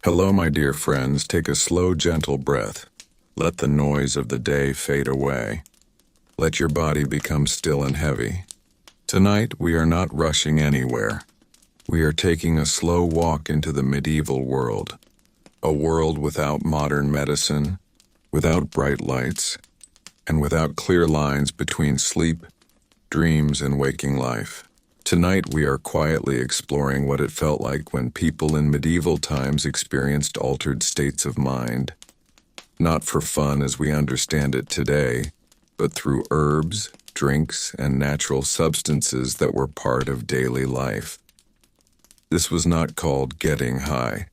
Hello, my dear friends. Take a slow, gentle breath. Let the noise of the day fade away. Let your body become still and heavy. Tonight, we are not rushing anywhere. We are taking a slow walk into the medieval world. A world without modern medicine, without bright lights, and without clear lines between sleep, dreams, and waking life. Tonight we are quietly exploring what it felt like when people in medieval times experienced altered states of mind. Not for fun as we understand it today, but through herbs, drinks, and natural substances that were part of daily life. This was not called getting high.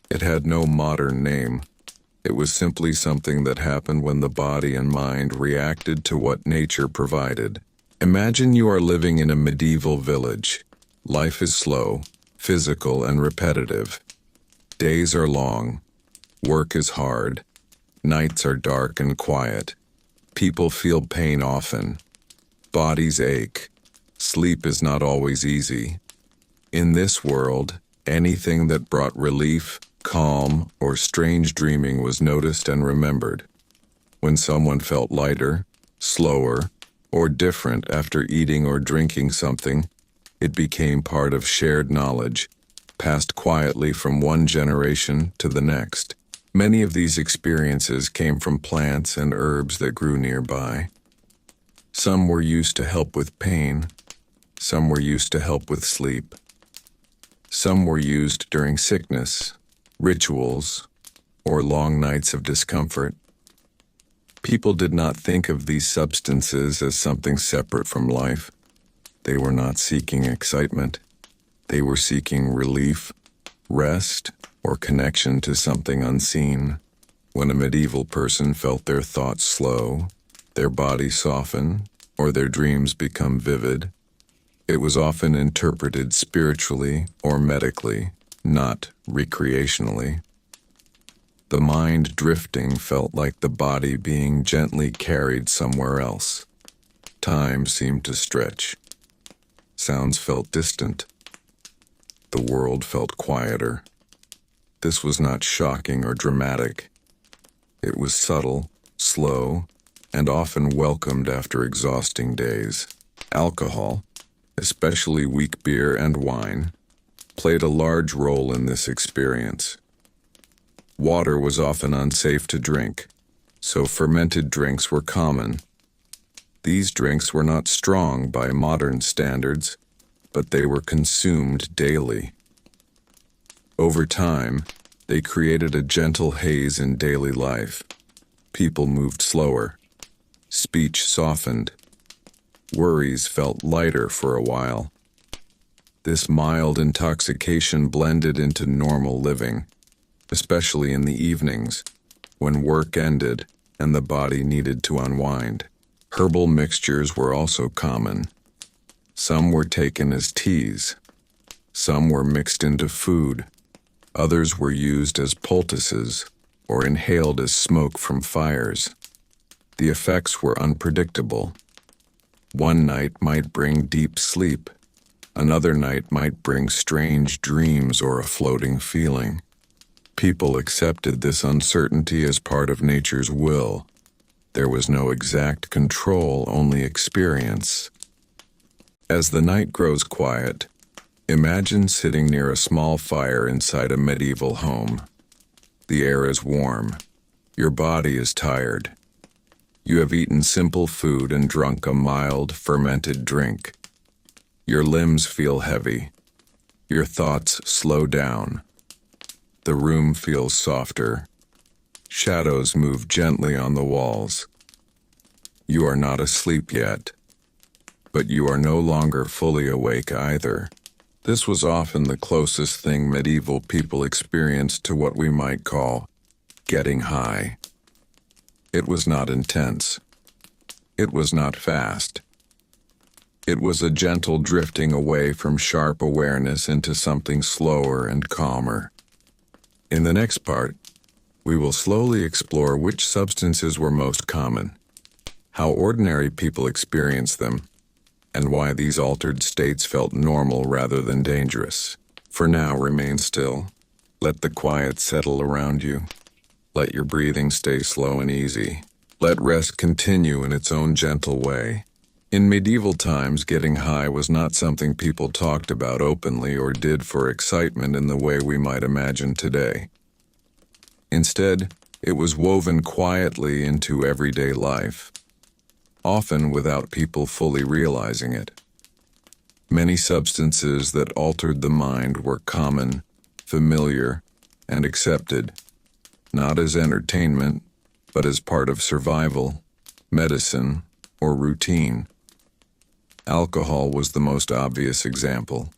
It had no modern name. It was simply something that happened when the body and mind reacted to what nature provided. Imagine you are living in a medieval village. Life is slow, physical, and repetitive. Days are long. Work is hard. Nights are dark and quiet. People feel pain often. Bodies ache. Sleep is not always easy. In this world, anything that brought relief, calm, or strange dreaming was noticed and remembered. When someone felt lighter, slower, or different after eating or drinking something, it became part of shared knowledge, passed quietly from one generation to the next. Many of these experiences came from plants and herbs that grew nearby. Some were used to help with pain. Some were used to help with sleep. Some were used during sickness, rituals, or long nights of discomfort. People did not think of these substances as something separate from life. They were not seeking excitement. They were seeking relief, rest, or connection to something unseen. When a medieval person felt their thoughts slow, their body soften, or their dreams become vivid, it was often interpreted spiritually or medically, not recreationally. The mind drifting felt like the body being gently carried somewhere else. Time seemed to stretch. Sounds felt distant. The world felt quieter. This was not shocking or dramatic. It was subtle, slow, and often welcomed after exhausting days. Alcohol, especially weak beer and wine, played a large role in this experience. Water was often unsafe to drink, so fermented drinks were common. These drinks were not strong by modern standards, but they were consumed daily. Over time, they created a gentle haze in daily life. People moved slower. Speech softened. Worries felt lighter for a while. This mild intoxication blended into normal living, especially in the evenings, when work ended and the body needed to unwind. Herbal mixtures were also common. Some were taken as teas. Some were mixed into food. Others were used as poultices or inhaled as smoke from fires. The effects were unpredictable. One night might bring deep sleep. Another night might bring strange dreams or a floating feeling. People accepted this uncertainty as part of nature's will. There was no exact control, only experience. As the night grows quiet, imagine sitting near a small fire inside a medieval home. The air is warm. Your body is tired. You have eaten simple food and drunk a mild, fermented drink. Your limbs feel heavy. Your thoughts slow down. The room feels softer. Shadows move gently on the walls. You are not asleep yet, but you are no longer fully awake either. This was often the closest thing medieval people experienced to what we might call getting high. It was not intense. It was not fast. It was a gentle drifting away from sharp awareness into something slower and calmer. In the next part, we will slowly explore which substances were most common, how ordinary people experienced them, and why these altered states felt normal rather than dangerous. For now, remain still. Let the quiet settle around you. Let your breathing stay slow and easy. Let rest continue in its own gentle way. In medieval times, getting high was not something people talked about openly or did for excitement in the way we might imagine today. Instead, it was woven quietly into everyday life, often without people fully realizing it. Many substances that altered the mind were common, familiar, and accepted, not as entertainment, but as part of survival, medicine, or routine. Alcohol was the most obvious example.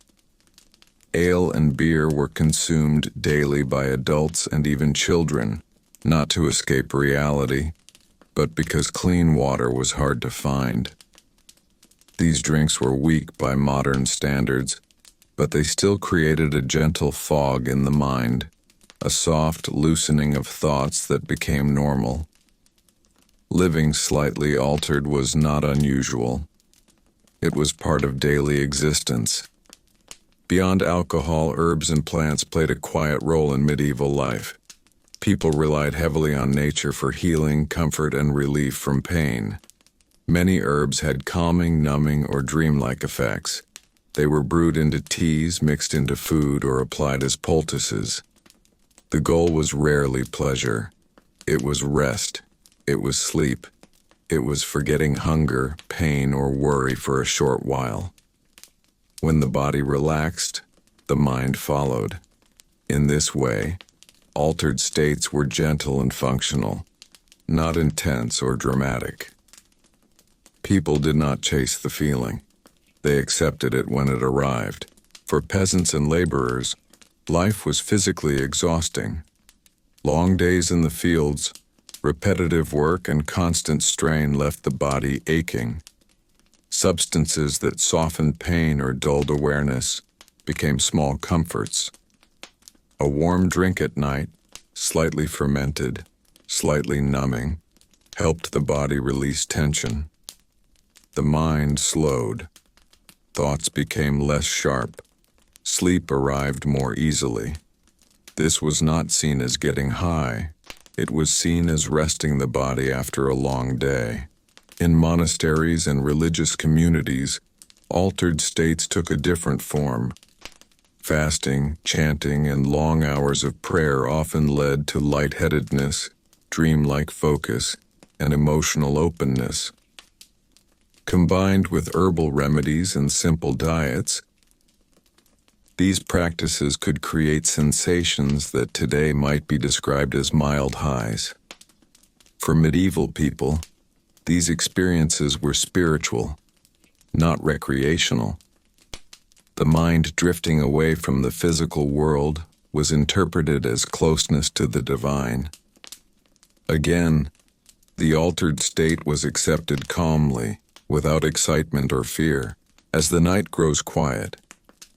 Ale and beer were consumed daily by adults and even children, not to escape reality, but because clean water was hard to find. These drinks were weak by modern standards, but they still created a gentle fog in the mind, a soft loosening of thoughts that became normal. Living slightly altered was not unusual. It was part of daily existence. Beyond alcohol, herbs and plants played a quiet role in medieval life. People relied heavily on nature for healing, comfort, and relief from pain. Many herbs had calming, numbing, or dreamlike effects. They were brewed into teas, mixed into food, or applied as poultices. The goal was rarely pleasure. It was rest. It was sleep. It was forgetting hunger, pain, or worry for a short while. When the body relaxed, the mind followed. In this way, altered states were gentle and functional, not intense or dramatic. People did not chase the feeling. They accepted it when it arrived. For peasants and laborers, life was physically exhausting. Long days in the fields, repetitive work, and constant strain left the body aching. Substances that softened pain or dulled awareness became small comforts. A warm drink at night, slightly fermented, slightly numbing, helped the body release tension. The mind slowed. Thoughts became less sharp. Sleep arrived more easily. This was not seen as getting high. It was seen as resting the body after a long day. In monasteries and religious communities, altered states took a different form. Fasting, chanting, and long hours of prayer often led to lightheadedness, dreamlike focus, and emotional openness. Combined with herbal remedies and simple diets, these practices could create sensations that today might be described as mild highs. For medieval people, these experiences were spiritual, not recreational. The mind drifting away from the physical world was interpreted as closeness to the divine. Again, the altered state was accepted calmly, without excitement or fear. As the night grows quiet,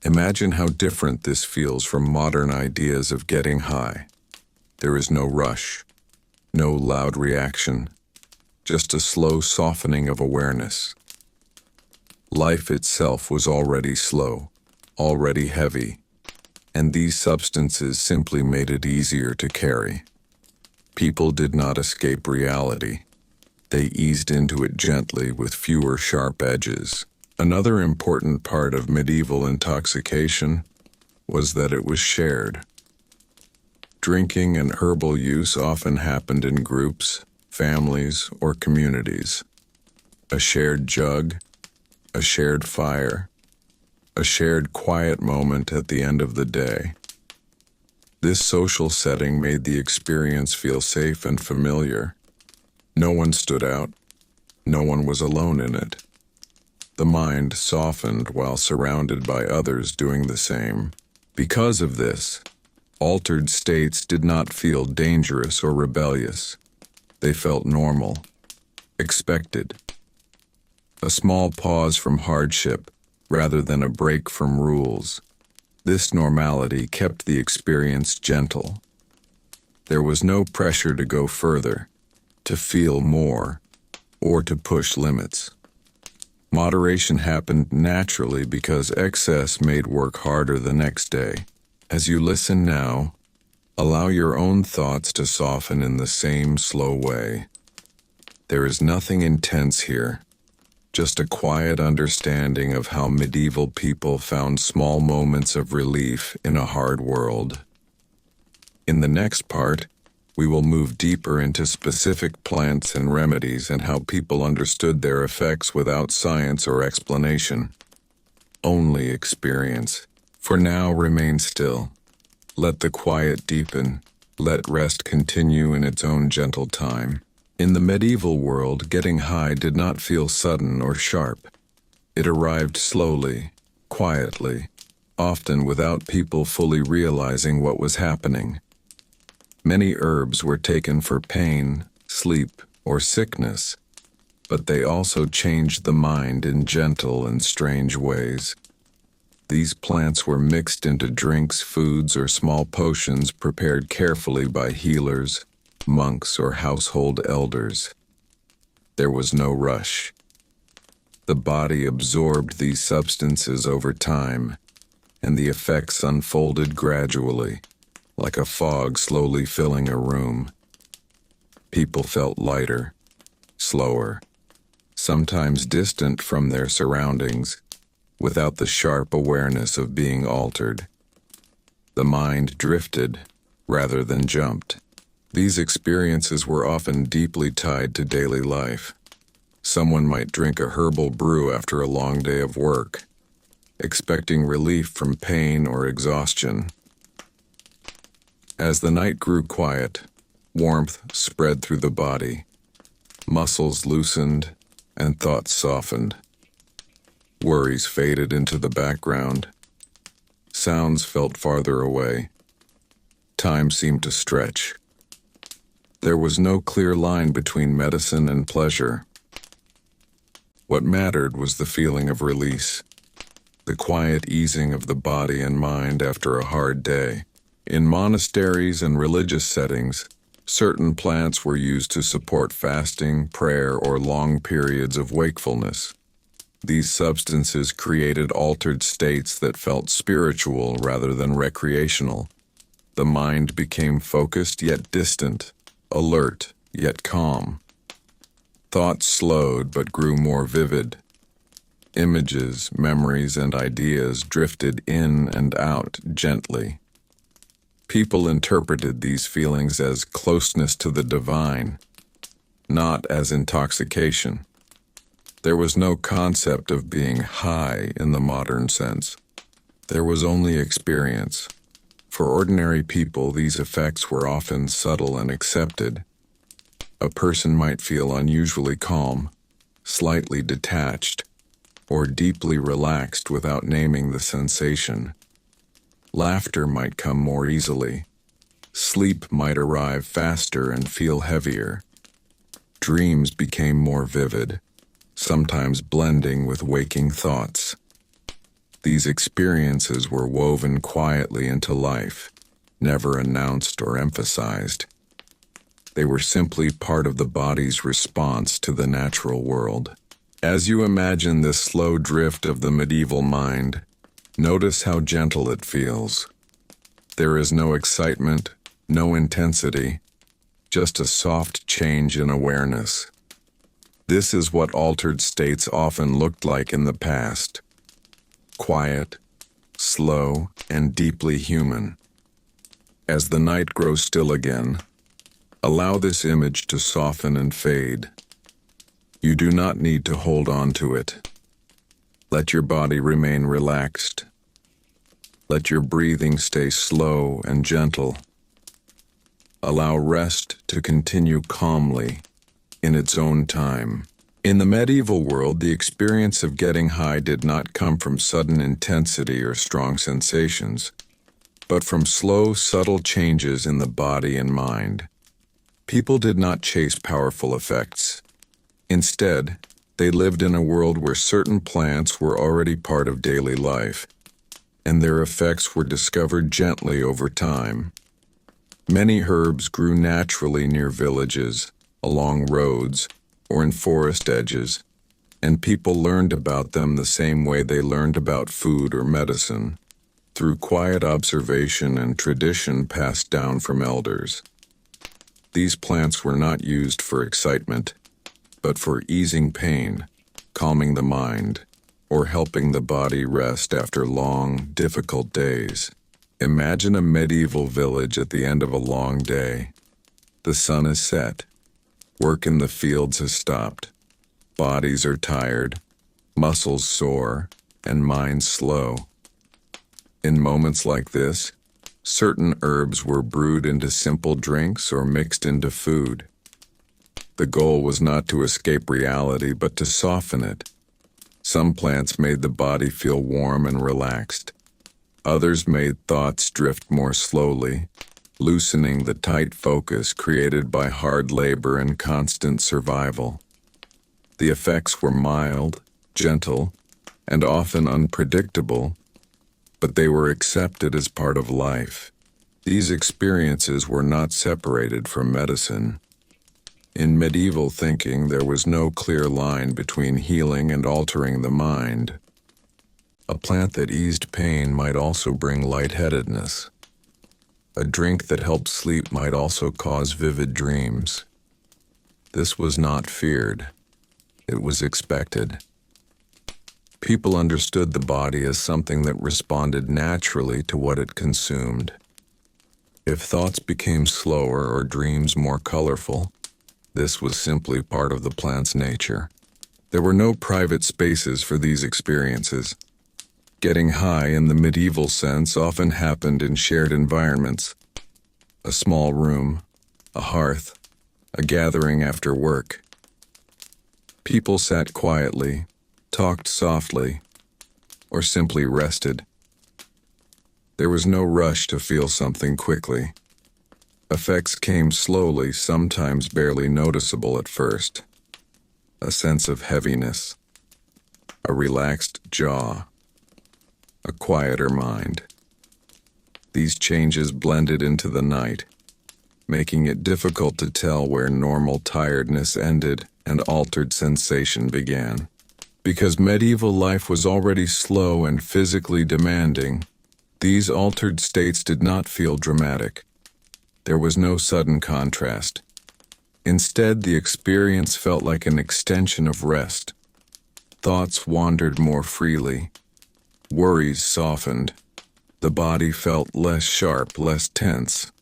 imagine how different this feels from modern ideas of getting high. There is no rush, no loud reaction, just a slow softening of awareness. Life itself was already slow, already heavy, and these substances simply made it easier to carry. People did not escape reality. They eased into it gently with fewer sharp edges. Another important part of medieval intoxication was that it was shared. Drinking and herbal use often happened in groups, families, or communities. A shared jug, a shared fire, a shared quiet moment at the end of the day. This social setting made the experience feel safe and familiar. No one stood out. No one was alone in it. The mind softened while surrounded by others doing the same. Because of this, altered states did not feel dangerous or rebellious. They felt normal, expected. A small pause from hardship rather than a break from rules. This normality kept the experience gentle. There was no pressure to go further, to feel more, or to push limits. Moderation happened naturally because excess made work harder the next day. As you listen now, Allow your own thoughts to soften in the same slow way. There is nothing intense here, just a quiet understanding of how medieval people found small moments of relief in a hard world. In the next part, we will move deeper into specific plants and remedies and how people understood their effects without science or explanation. Only experience. For now, remain still. Let the quiet deepen. Let rest continue in its own gentle time. In the medieval world, getting high did not feel sudden or sharp. It arrived slowly, quietly, often without people fully realizing what was happening. Many herbs were taken for pain, sleep, or sickness, but they also changed the mind in gentle and strange ways. These plants were mixed into drinks, foods, or small potions prepared carefully by healers, monks, or household elders. There was no rush. The body absorbed these substances over time, and the effects unfolded gradually, like a fog slowly filling a room. People felt lighter, slower, sometimes distant from their surroundings, without the sharp awareness of being altered. The mind drifted rather than jumped. These experiences were often deeply tied to daily life. Someone might drink a herbal brew after a long day of work, expecting relief from pain or exhaustion. As the night grew quiet, warmth spread through the body. Muscles loosened and thoughts softened. Worries faded into the background. Sounds felt farther away. Time seemed to stretch. There was no clear line between medicine and pleasure. What mattered was the feeling of release, the quiet easing of the body and mind after a hard day. In monasteries and religious settings, certain plants were used to support fasting, prayer, or long periods of wakefulness. These substances created altered states that felt spiritual rather than recreational. The mind became focused yet distant, alert yet calm. Thoughts slowed but grew more vivid. Images, memories, and ideas drifted in and out gently. People interpreted these feelings as closeness to the divine, not as intoxication. There was no concept of being high in the modern sense. There was only experience. For ordinary people, these effects were often subtle and accepted. A person might feel unusually calm, slightly detached, or deeply relaxed without naming the sensation. Laughter might come more easily. Sleep might arrive faster and feel heavier. Dreams became more vivid, sometimes blending with waking thoughts. These experiences were woven quietly into life, never announced or emphasized. They were simply part of the body's response to the natural world. As you imagine this slow drift of the medieval mind, notice how gentle it feels. There is no excitement, no intensity, just a soft change in awareness. This is what altered states often looked like in the past. Quiet, slow, and deeply human. As the night grows still again, allow this image to soften and fade. You do not need to hold on to it. Let your body remain relaxed. Let your breathing stay slow and gentle. Allow rest to continue calmly in its own time. In the medieval world, the experience of getting high did not come from sudden intensity or strong sensations, but from slow, subtle changes in the body and mind. People did not chase powerful effects. Instead, they lived in a world where certain plants were already part of daily life, and their effects were discovered gently over time. Many herbs grew naturally near villages, along roads, or in forest edges, and people learned about them the same way they learned about food or medicine, through quiet observation and tradition passed down from elders. These plants were not used for excitement, but for easing pain, calming the mind, or helping the body rest after long, difficult days. Imagine a medieval village at the end of a long day. The sun is set. Work in the fields has stopped. Bodies are tired, muscles sore, and minds slow. In moments like this, certain herbs were brewed into simple drinks or mixed into food. The goal was not to escape reality, but to soften it. Some plants made the body feel warm and relaxed. Others made thoughts drift more slowly, loosening the tight focus created by hard labor and constant survival. The effects were mild, gentle, and often unpredictable, but they were accepted as part of life. These experiences were not separated from medicine. In medieval thinking, there was no clear line between healing and altering the mind. A plant that eased pain might also bring lightheadedness. A drink that helped sleep might also cause vivid dreams. This was not feared. It was expected. People understood the body as something that responded naturally to what it consumed. If thoughts became slower or dreams more colorful, this was simply part of the plant's nature. There were no private spaces for these experiences. Getting high in the medieval sense often happened in shared environments. A small room, a hearth, a gathering after work. People sat quietly, talked softly, or simply rested. There was no rush to feel something quickly. Effects came slowly, sometimes barely noticeable at first. A sense of heaviness, a relaxed jaw, a quieter mind. These changes blended into the night, making it difficult to tell where normal tiredness ended and altered sensation began. Because medieval life was already slow and physically demanding, these altered states did not feel dramatic. There was no sudden contrast. Instead, the experience felt like an extension of rest. Thoughts wandered more freely. Worries softened. The body felt less sharp, less tense.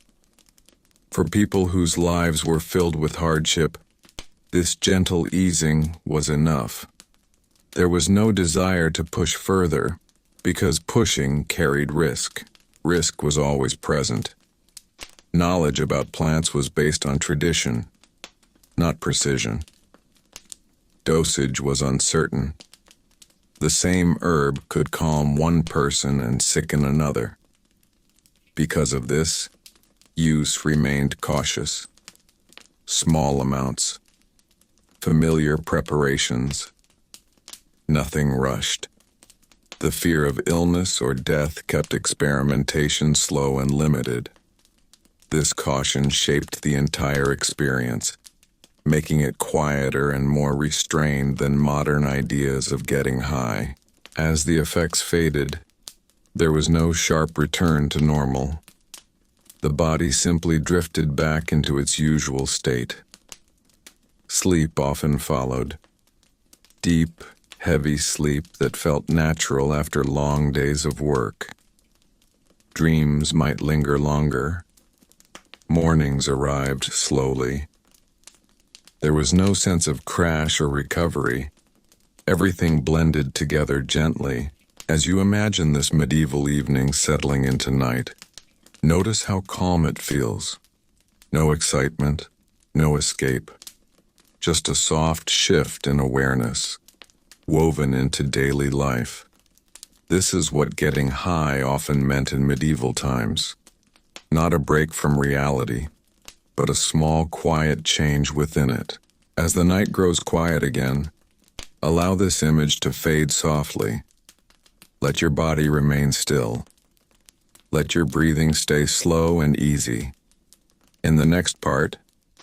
For people whose lives were filled with hardship, this gentle easing was enough. There was no desire to push further, because pushing carried risk. Risk was always present. Knowledge about plants was based on tradition, not precision. Dosage was uncertain. The same herb could calm one person and sicken another. Because of this, use remained cautious. Small amounts, familiar preparations. Nothing rushed. The fear of illness or death kept experimentation slow and limited. This caution shaped the entire experience, making it quieter and more restrained than modern ideas of getting high. As the effects faded, there was no sharp return to normal. The body simply drifted back into its usual state. Sleep often followed. Deep, heavy sleep that felt natural after long days of work. Dreams might linger longer. Mornings arrived slowly. There was no sense of crash or recovery. Everything blended together gently. As you imagine this medieval evening settling into night, notice how calm it feels. No excitement, no escape. Just a soft shift in awareness, woven into daily life. This is what getting high often meant in medieval times. Not a break from reality, but a small, quiet change within it. As the night grows quiet again, allow this image to fade softly. Let your body remain still. Let your breathing stay slow and easy. In the next part,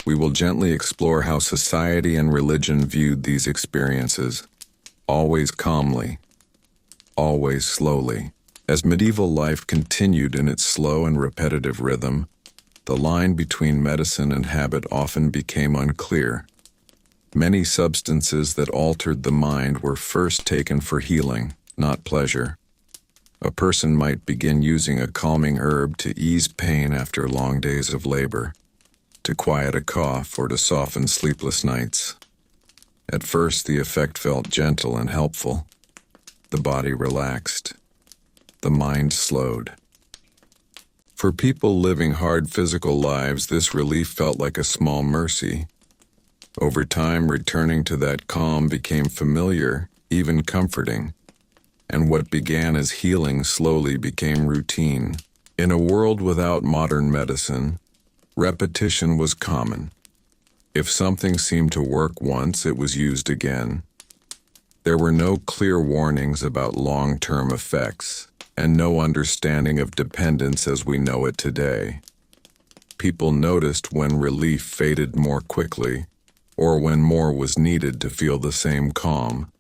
we will gently explore how society and religion viewed these experiences. Always calmly, always slowly. As medieval life continued in its slow and repetitive rhythm, the line between medicine and habit often became unclear. Many substances that altered the mind were first taken for healing, not pleasure. A person might begin using a calming herb to ease pain after long days of labor, to quiet a cough, or to soften sleepless nights. At first, the effect felt gentle and helpful. The body relaxed. The mind slowed. For people living hard physical lives, this relief felt like a small mercy. Over time, returning to that calm became familiar, even comforting, and what began as healing slowly became routine. In a world without modern medicine, repetition was common. If something seemed to work once, it was used again. There were no clear warnings about long-term effects, and no understanding of dependence as we know it today. People noticed when relief faded more quickly, or when more was needed to feel the same calm,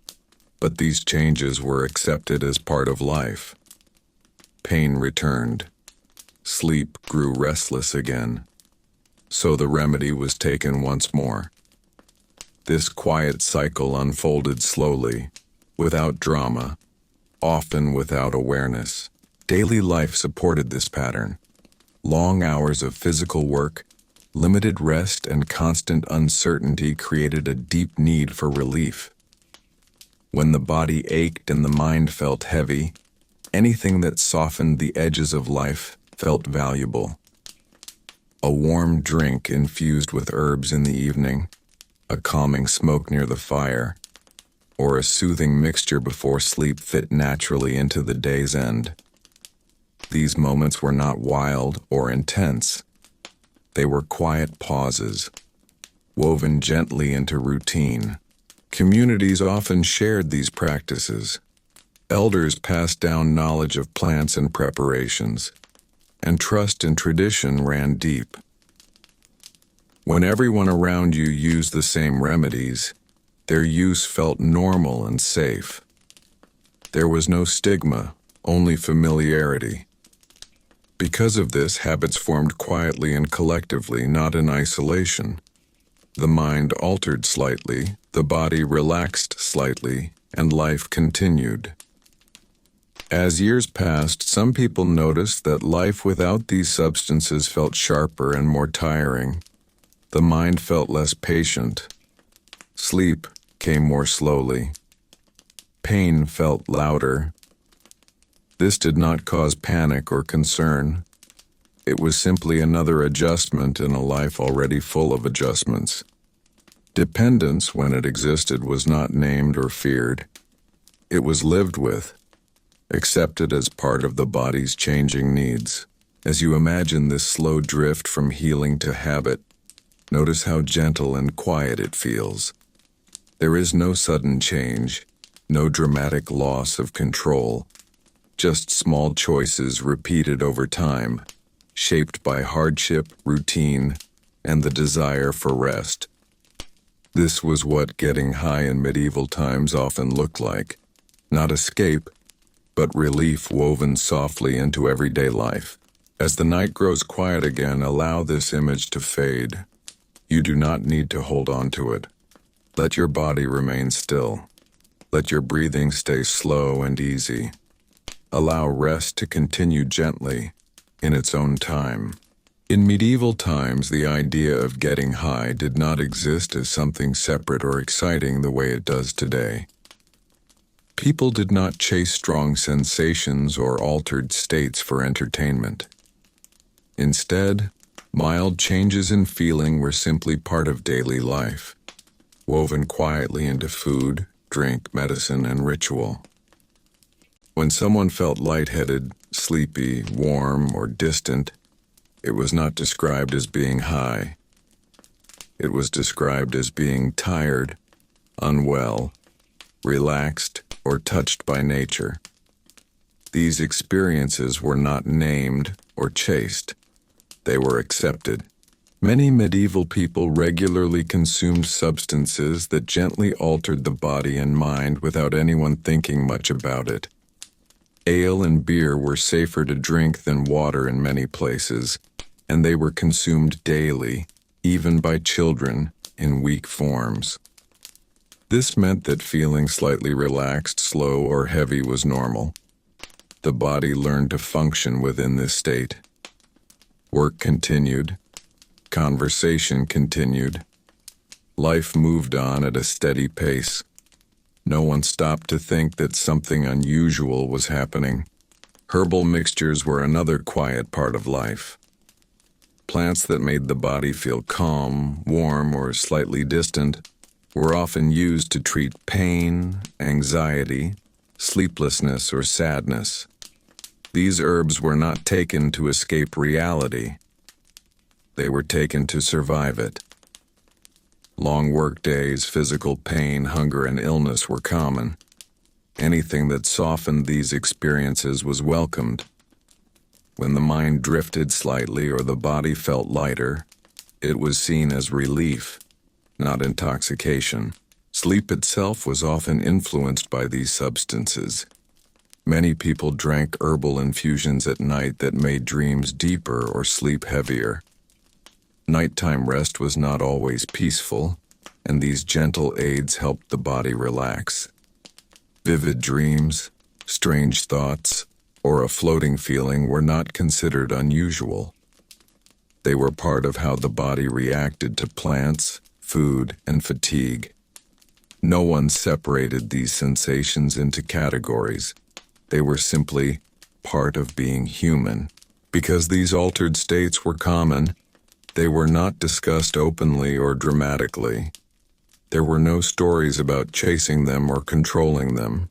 but these changes were accepted as part of life. Pain returned. Sleep grew restless again. So the remedy was taken once more. This quiet cycle unfolded slowly, without drama, often without awareness. Daily life supported this pattern. Long hours of physical work, limited rest, and constant uncertainty created a deep need for relief. When the body ached and the mind felt heavy, anything that softened the edges of life felt valuable. A warm drink infused with herbs in the evening, a calming smoke near the fire, or a soothing mixture before sleep fit naturally into the day's end. These moments were not wild or intense. They were quiet pauses, woven gently into routine. Communities often shared these practices. Elders passed down knowledge of plants and preparations, and trust in tradition ran deep. When everyone around you used the same remedies, their use felt normal and safe. There was no stigma, only familiarity. Because of this, habits formed quietly and collectively, not in isolation. The mind altered slightly, the body relaxed slightly, and life continued. As years passed, some people noticed that life without these substances felt sharper and more tiring. The mind felt less patient. Sleep came more slowly. Pain felt louder. This did not cause panic or concern. It was simply another adjustment in a life already full of adjustments. Dependence, when it existed, was not named or feared. It was lived with, accepted as part of the body's changing needs. As you imagine this slow drift from healing to habit, notice how gentle and quiet it feels. There is no sudden change, no dramatic loss of control, just small choices repeated over time, shaped by hardship, routine, and the desire for rest. This was what getting high in medieval times often looked like. Not escape, but relief woven softly into everyday life. As the night grows quiet again, allow this image to fade. You do not need to hold on to it. Let your body remain still. Let your breathing stay slow and easy. Allow rest to continue gently, in its own time. In medieval times, the idea of getting high did not exist as something separate or exciting the way it does today. People did not chase strong sensations or altered states for entertainment. Instead, mild changes in feeling were simply part of daily life, woven quietly into food, drink, medicine, and ritual. When someone felt lightheaded, sleepy, warm, or distant, it was not described as being high. It was described as being tired, unwell, relaxed, or touched by nature. These experiences were not named or chased. They were accepted. Many medieval people regularly consumed substances that gently altered the body and mind without anyone thinking much about it. Ale and beer were safer to drink than water in many places, and they were consumed daily, even by children, in weak forms. This meant that feeling slightly relaxed, slow, or heavy was normal. The body learned to function within this state. Work continued. Conversation continued. Life moved on at a steady pace. No one stopped to think that something unusual was happening. Herbal mixtures were another quiet part of life. Plants that made the body feel calm, warm, or slightly distant were often used to treat pain, anxiety, sleeplessness, or sadness. These herbs were not taken to escape reality. They were taken to survive it. Long work days, physical pain, hunger, and illness were common. Anything that softened these experiences was welcomed. When the mind drifted slightly or the body felt lighter, it was seen as relief, not intoxication. Sleep itself was often influenced by these substances. Many people drank herbal infusions at night that made dreams deeper or sleep heavier. Nighttime rest was not always peaceful, and these gentle aids helped the body relax. Vivid dreams, strange thoughts, or a floating feeling were not considered unusual. They were part of how the body reacted to plants, food, and fatigue. No one separated these sensations into categories. They were simply part of being human. Because these altered states were common, they were not discussed openly or dramatically. There were no stories about chasing them or controlling them.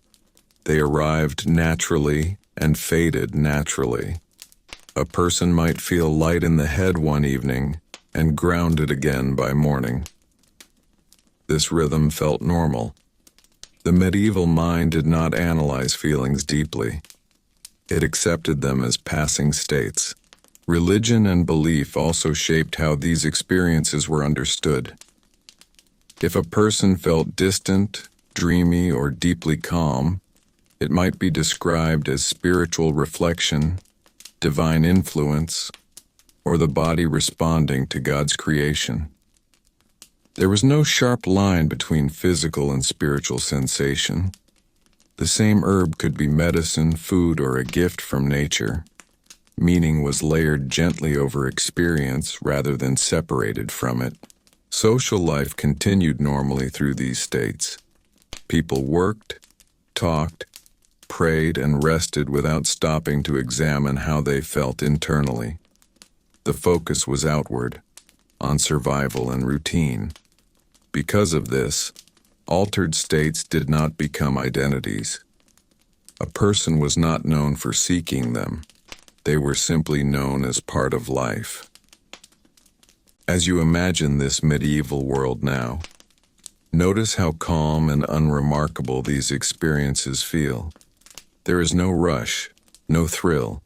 They arrived naturally and faded naturally. A person might feel light in the head one evening and grounded again by morning. This rhythm felt normal. The medieval mind did not analyze feelings deeply. It accepted them as passing states. Religion and belief also shaped how these experiences were understood. If a person felt distant, dreamy, or deeply calm, it might be described as spiritual reflection, divine influence, or the body responding to God's creation. There was no sharp line between physical and spiritual sensation. The same herb could be medicine, food, or a gift from nature. Meaning was layered gently over experience rather than separated from it. Social life continued normally through these states. People worked, talked, prayed, and rested without stopping to examine how they felt internally. The focus was outward, on survival and routine. Because of this, altered states did not become identities. A person was not known for seeking them. They were simply known as part of life. As you imagine this medieval world now, notice how calm and unremarkable these experiences feel. There is no rush, no thrill,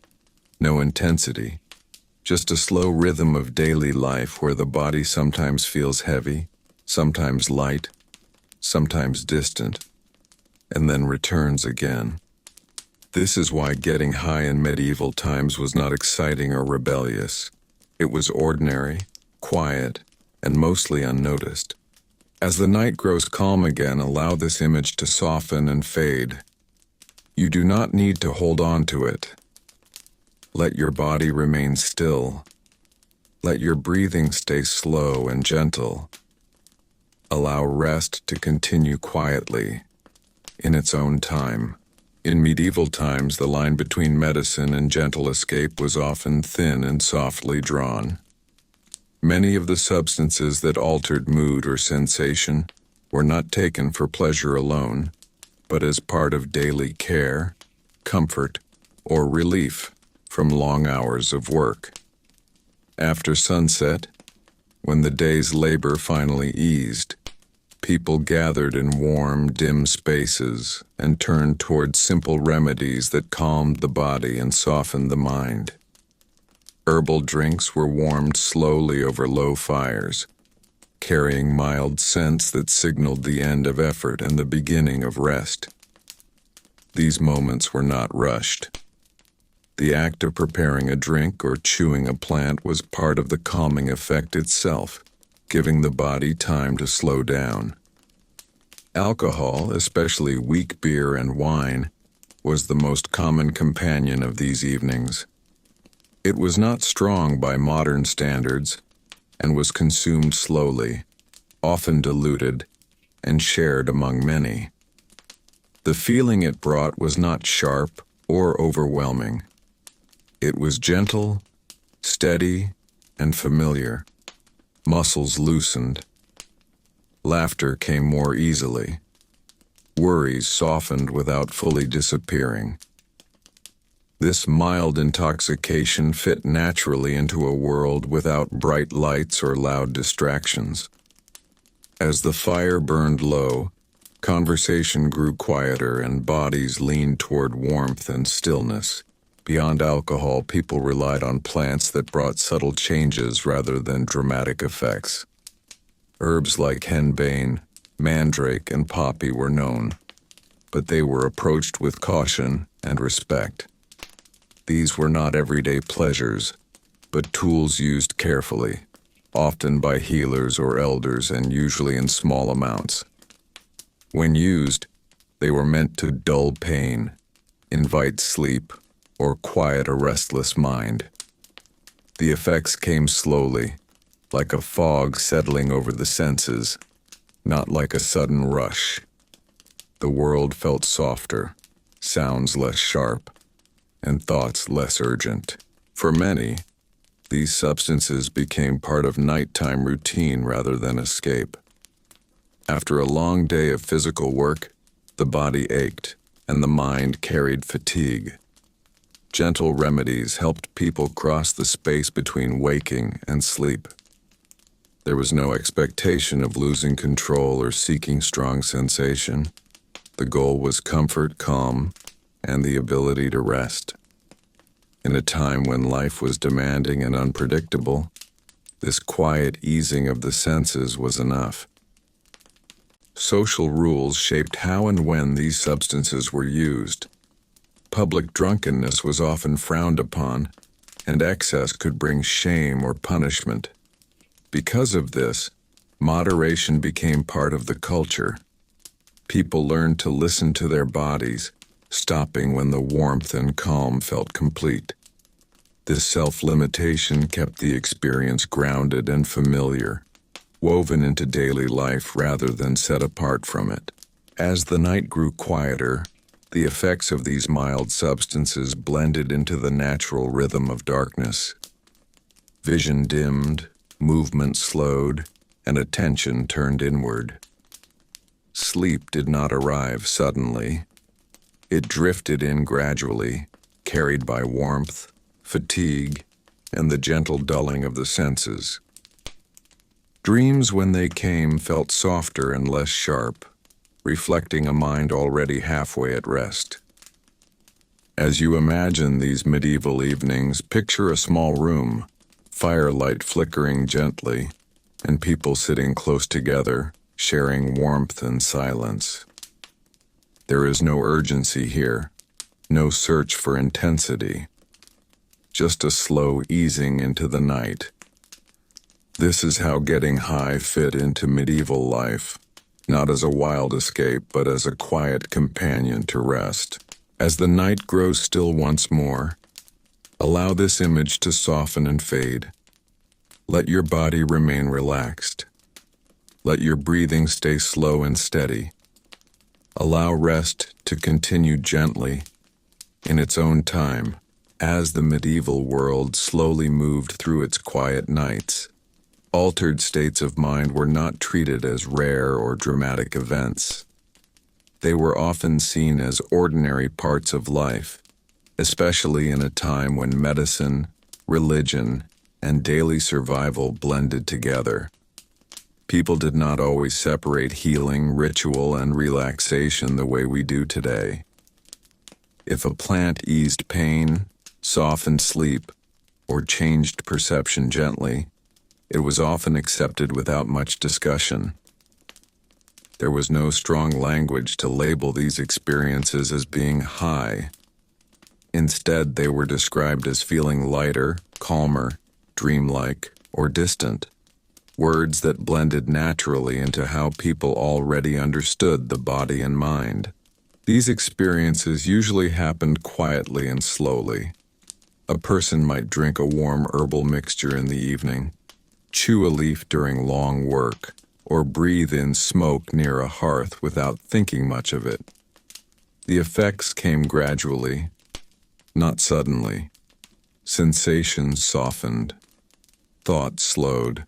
no intensity, just a slow rhythm of daily life where the body sometimes feels heavy, sometimes light, sometimes distant, and then returns again. This is why getting high in medieval times was not exciting or rebellious. It was ordinary, quiet, and mostly unnoticed. As the night grows calm again, allow this image to soften and fade. You do not need to hold on to it. Let your body remain still. Let your breathing stay slow and gentle. Allow rest to continue quietly, in its own time. In medieval times, the line between medicine and gentle escape was often thin and softly drawn. Many of the substances that altered mood or sensation were not taken for pleasure alone, but as part of daily care, comfort, or relief from long hours of work. After sunset, when the day's labor finally eased, people gathered in warm, dim spaces and turned toward simple remedies that calmed the body and softened the mind. Herbal drinks were warmed slowly over low fires, carrying mild scents that signaled the end of effort and the beginning of rest. These moments were not rushed. The act of preparing a drink or chewing a plant was part of the calming effect itself, giving the body time to slow down. Alcohol, especially weak beer and wine, was the most common companion of these evenings. It was not strong by modern standards and was consumed slowly, often diluted, and shared among many. The feeling it brought was not sharp or overwhelming. It was gentle, steady, and familiar. Muscles loosened. Laughter came more easily. Worries softened without fully disappearing. This mild intoxication fit naturally into a world without bright lights or loud distractions. As the fire burned low, conversation grew quieter and bodies leaned toward warmth and stillness. Beyond alcohol, people relied on plants that brought subtle changes rather than dramatic effects. Herbs like henbane, mandrake, and poppy were known, but they were approached with caution and respect. These were not everyday pleasures, but tools used carefully, often by healers or elders and usually in small amounts. When used, they were meant to dull pain, invite sleep, or quiet a restless mind. The effects came slowly, like a fog settling over the senses, not like a sudden rush. The world felt softer, sounds less sharp, and thoughts less urgent. For many, these substances became part of nighttime routine rather than escape. After a long day of physical work, the body ached, and the mind carried fatigue. Gentle remedies helped people cross the space between waking and sleep. There was no expectation of losing control or seeking strong sensation. The goal was comfort, calm, and the ability to rest. In a time when life was demanding and unpredictable, this quiet easing of the senses was enough. Social rules shaped how and when these substances were used. Public drunkenness was often frowned upon, and excess could bring shame or punishment. Because of this, moderation became part of the culture. People learned to listen to their bodies, stopping when the warmth and calm felt complete. This self-limitation kept the experience grounded and familiar, woven into daily life rather than set apart from it. As the night grew quieter, the effects of these mild substances blended into the natural rhythm of darkness. Vision dimmed, movement slowed, and attention turned inward. Sleep did not arrive suddenly. It drifted in gradually, carried by warmth, fatigue, and the gentle dulling of the senses. Dreams, when they came, felt softer and less sharp, reflecting a mind already halfway at rest. As you imagine these medieval evenings, picture a small room, firelight flickering gently, and people sitting close together, sharing warmth and silence. There is no urgency here, no search for intensity, just a slow easing into the night. This is how getting high fit into medieval life, not as a wild escape, but as a quiet companion to rest. As the night grows still once more, allow this image to soften and fade. Let your body remain relaxed. Let your breathing stay slow and steady. Allow rest to continue gently, in its own time, as the medieval world slowly moved through its quiet nights. Altered states of mind were not treated as rare or dramatic events. They were often seen as ordinary parts of life, especially in a time when medicine, religion, and daily survival blended together. People did not always separate healing, ritual, and relaxation the way we do today. If a plant eased pain, softened sleep, or changed perception gently, it was often accepted without much discussion. There was no strong language to label these experiences as being high. Instead, they were described as feeling lighter, calmer, dreamlike, or distant. Words that blended naturally into how people already understood the body and mind. These experiences usually happened quietly and slowly. A person might drink a warm herbal mixture in the evening, chew a leaf during long work, or breathe in smoke near a hearth without thinking much of it. The effects came gradually, not suddenly. Sensations softened, thoughts slowed.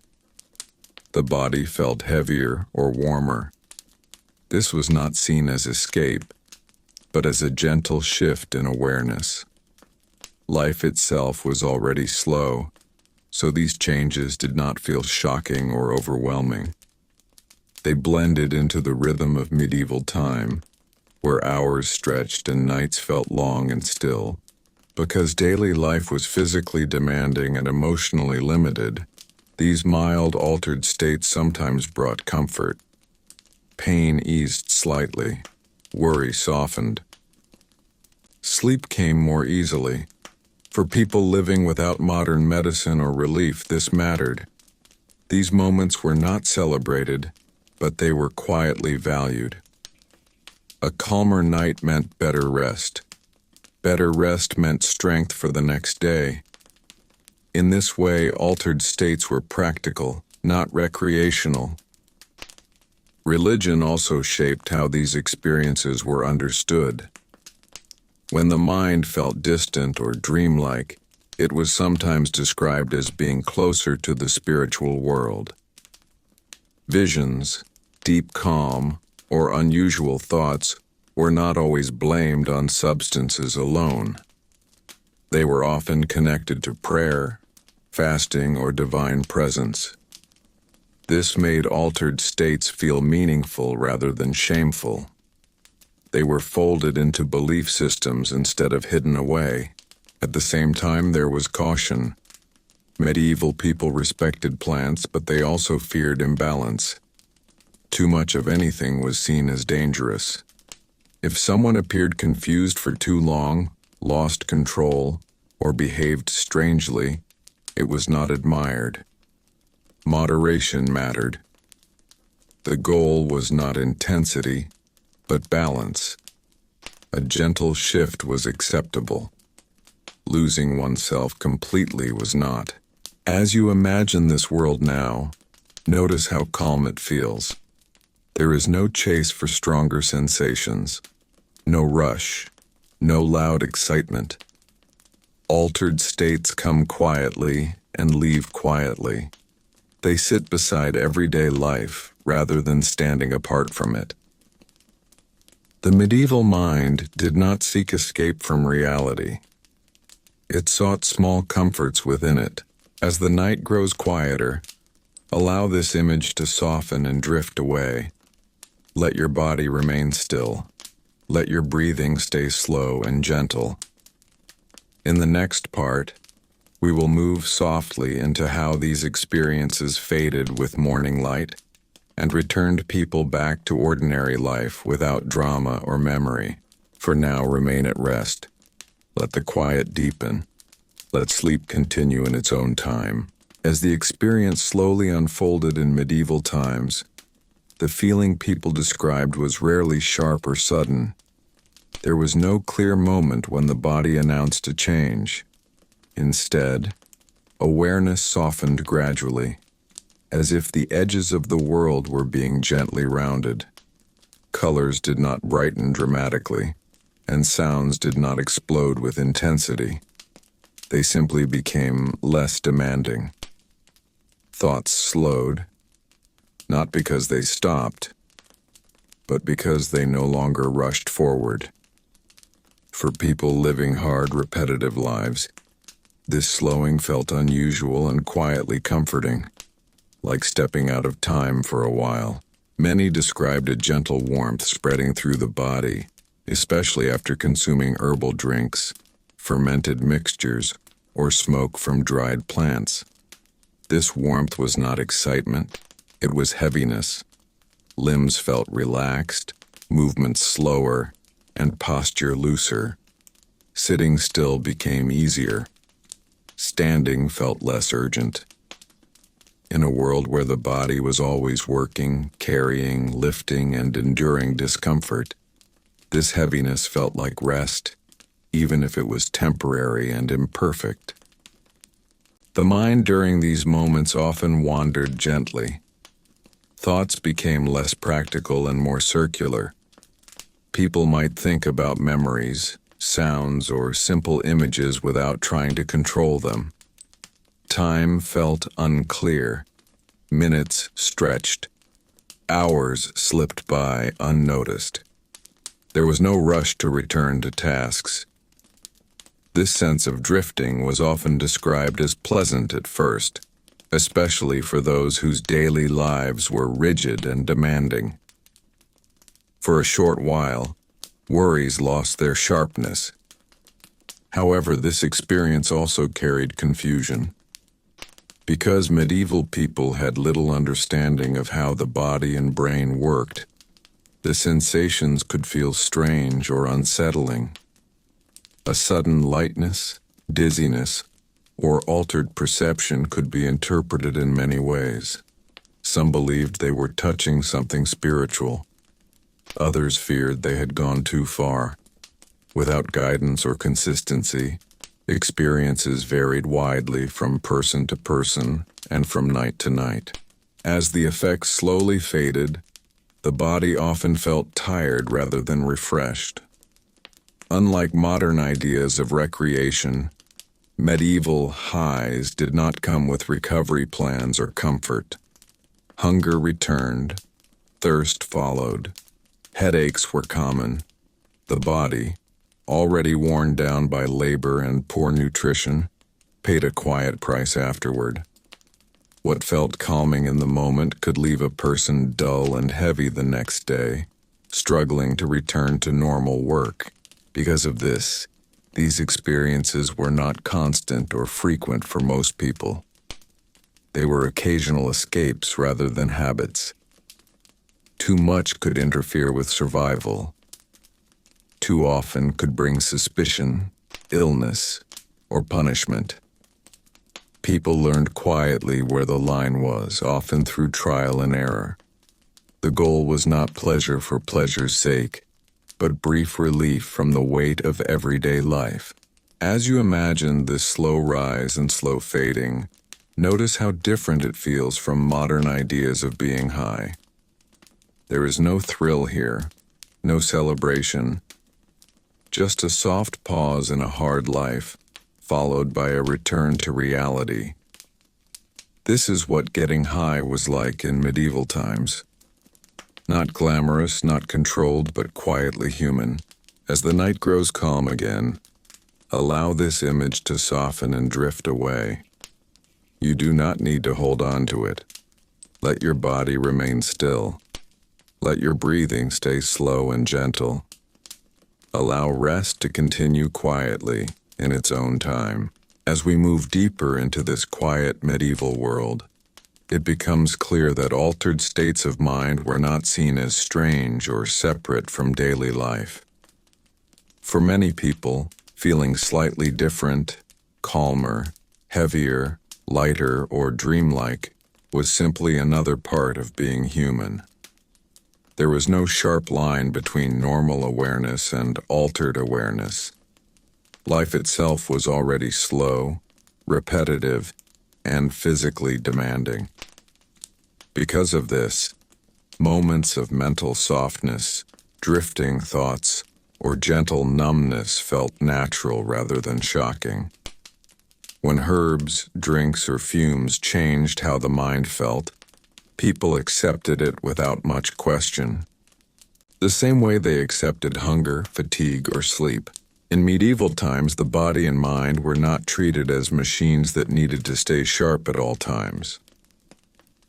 The body felt heavier or warmer. This was not seen as escape, but as a gentle shift in awareness. Life itself was already slow, so these changes did not feel shocking or overwhelming. They blended into the rhythm of medieval time, where hours stretched and nights felt long and still. Because daily life was physically demanding and emotionally limited, these mild, altered states sometimes brought comfort. Pain eased slightly, worry softened. Sleep came more easily. For people living without modern medicine or relief, this mattered. These moments were not celebrated, but they were quietly valued. A calmer night meant better rest. Better rest meant strength for the next day. In this way, altered states were practical, not recreational. Religion also shaped how these experiences were understood. When the mind felt distant or dreamlike, it was sometimes described as being closer to the spiritual world. Visions, deep calm, or unusual thoughts were not always blamed on substances alone. They were often connected to prayer, fasting, or divine presence. This made altered states feel meaningful rather than shameful. They were folded into belief systems instead of hidden away. At the same time, there was caution. Medieval people respected plants, but they also feared imbalance. Too much of anything was seen as dangerous. If someone appeared confused for too long, lost control, or behaved strangely, it was not admired. Moderation mattered. The goal was not intensity, but balance. A gentle shift was acceptable. Losing oneself completely was not. As you imagine this world now, notice how calm it feels. There is no chase for stronger sensations, no rush, no loud excitement. Altered states come quietly and leave quietly. They sit beside everyday life rather than standing apart from it. The medieval mind did not seek escape from reality. It sought small comforts within it. As the night grows quieter, allow this image to soften and drift away. Let your body remain still. Let your breathing stay slow and gentle. In the next part, we will move softly into how these experiences faded with morning light and returned people back to ordinary life without drama or memory. For now, remain at rest. Let the quiet deepen. Let sleep continue in its own time. As the experience slowly unfolded in medieval times, the feeling people described was rarely sharp or sudden. There was no clear moment when the body announced a change. Instead, awareness softened gradually, as if the edges of the world were being gently rounded. Colors did not brighten dramatically, and sounds did not explode with intensity. They simply became less demanding. Thoughts slowed, not because they stopped, but because they no longer rushed forward. For people living hard, repetitive lives, this slowing felt unusual and quietly comforting, like stepping out of time for a while. Many described a gentle warmth spreading through the body, especially after consuming herbal drinks, fermented mixtures, or smoke from dried plants. This warmth was not excitement, it was heaviness, Limbs felt relaxed, movements slower, and posture looser. Sitting still became easier. Standing felt less urgent. In a world where the body was always working, carrying, lifting, and enduring discomfort, this heaviness felt like rest, even if it was temporary and imperfect. The mind during these moments often wandered gently. Thoughts became less practical and more circular. People might think about memories, sounds, or simple images without trying to control them. Time felt unclear. Minutes stretched. Hours slipped by unnoticed. There was no rush to return to tasks. This sense of drifting was often described as pleasant at first, especially for those whose daily lives were rigid and demanding. For a short while, worries lost their sharpness. However, this experience also carried confusion. Because medieval people had little understanding of how the body and brain worked, the sensations could feel strange or unsettling. A sudden lightness, dizziness, or altered perception could be interpreted in many ways. Some believed they were touching something spiritual. Others feared they had gone too far. Without guidance or consistency, experiences varied widely from person to person and from night to night. As the effects slowly faded, the body often felt tired rather than refreshed. Unlike modern ideas of recreation, medieval highs did not come with recovery plans or comfort. Hunger returned, thirst followed, headaches were common. The body, already worn down by labor and poor nutrition, paid a quiet price afterward. What felt calming in the moment could leave a person dull and heavy the next day, struggling to return to normal work. Because of this, these experiences were not constant or frequent for most people. They were occasional escapes rather than habits. Too much could interfere with survival. Too often could bring suspicion, illness, or punishment. People learned quietly where the line was, often through trial and error. The goal was not pleasure for pleasure's sake, but brief relief from the weight of everyday life. As you imagine this slow rise and slow fading, notice how different it feels from modern ideas of being high. There is no thrill here, no celebration, just a soft pause in a hard life, followed by a return to reality. This is what getting high was like in medieval times. Not glamorous, not controlled, but quietly human. As the night grows calm again, allow this image to soften and drift away. You do not need to hold on to it. Let your body remain still. Let your breathing stay slow and gentle. Allow rest to continue quietly in its own time. As we move deeper into this quiet medieval world, it becomes clear that altered states of mind were not seen as strange or separate from daily life. For many people, feeling slightly different, calmer, heavier, lighter, or dreamlike was simply another part of being human. There was no sharp line between normal awareness and altered awareness. Life itself was already slow, repetitive, and physically demanding. Because of this, moments of mental softness, drifting thoughts, or gentle numbness felt natural rather than shocking. When herbs, drinks, or fumes changed how the mind felt, people accepted it without much question. The same way they accepted hunger, fatigue, or sleep. In medieval times, the body and mind were not treated as machines that needed to stay sharp at all times.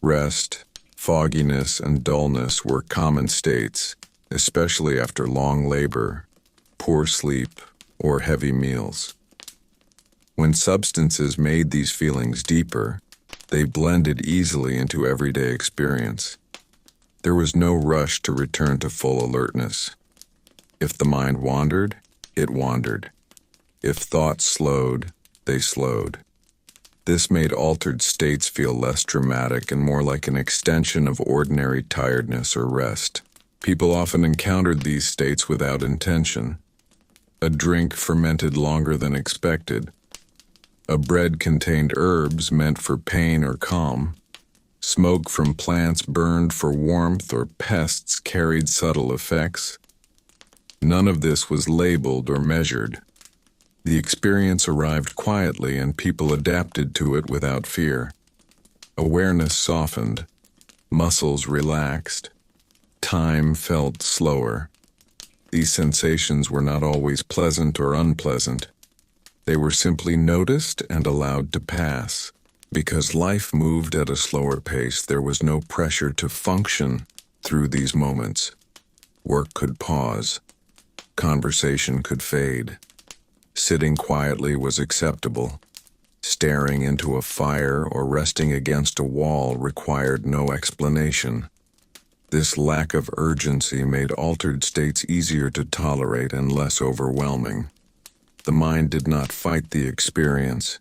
Rest, fogginess, and dullness were common states, especially after long labor, poor sleep, or heavy meals. When substances made these feelings deeper, they blended easily into everyday experience. There was no rush to return to full alertness. If the mind wandered, it wandered. If thoughts slowed, they slowed. This made altered states feel less dramatic and more like an extension of ordinary tiredness or rest. People often encountered these states without intention. A drink fermented longer than expected. A bread contained herbs meant for pain or calm. Smoke from plants burned for warmth, or pests carried subtle effects. None of this was labeled or measured. The experience arrived quietly and people adapted to it without fear. Awareness softened. Muscles relaxed. Time felt slower. These sensations were not always pleasant or unpleasant. They were simply noticed and allowed to pass. Because life moved at a slower pace, there was no pressure to function through these moments. Work could pause. Conversation could fade. Sitting quietly was acceptable. Staring into a fire or resting against a wall required no explanation. This lack of urgency made altered states easier to tolerate and less overwhelming. The mind did not fight the experience.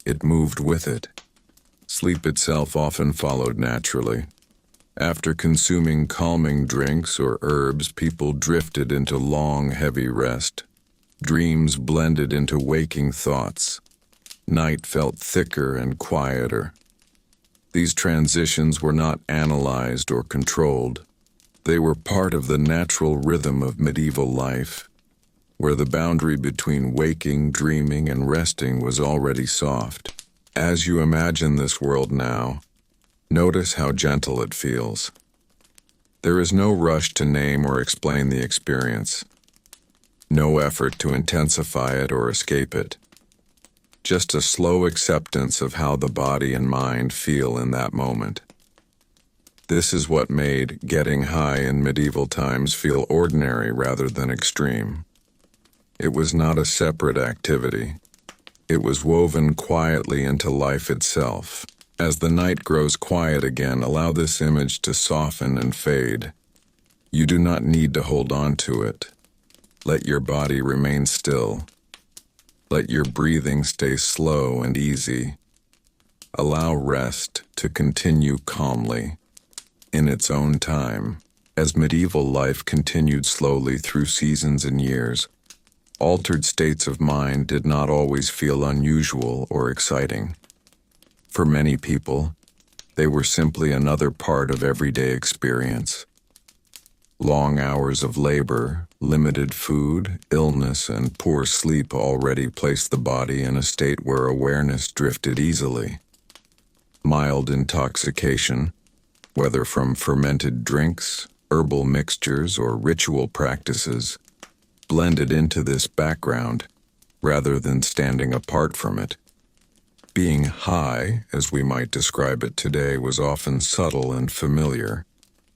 It moved with it. Sleep itself often followed naturally. After consuming calming drinks or herbs, people drifted into long, heavy rest. Dreams blended into waking thoughts. Night felt thicker and quieter. These transitions were not analyzed or controlled. They were part of the natural rhythm of medieval life, where the boundary between waking, dreaming, and resting was already soft. As you imagine this world now, notice how gentle it feels. There is no rush to name or explain the experience. No effort to intensify it or escape it. Just a slow acceptance of how the body and mind feel in that moment. This is what made getting high in medieval times feel ordinary rather than extreme. It was not a separate activity. It was woven quietly into life itself. As the night grows quiet again, allow this image to soften and fade. You do not need to hold on to it. Let your body remain still. Let your breathing stay slow and easy. Allow rest to continue calmly, in its own time. As medieval life continued slowly through seasons and years, altered states of mind did not always feel unusual or exciting. For many people, they were simply another part of everyday experience. Long hours of labor, limited food, illness, and poor sleep already placed the body in a state where awareness drifted easily. Mild intoxication, whether from fermented drinks, herbal mixtures, or ritual practices, blended into this background rather than standing apart from it. Being high, as we might describe it today, was often subtle and familiar,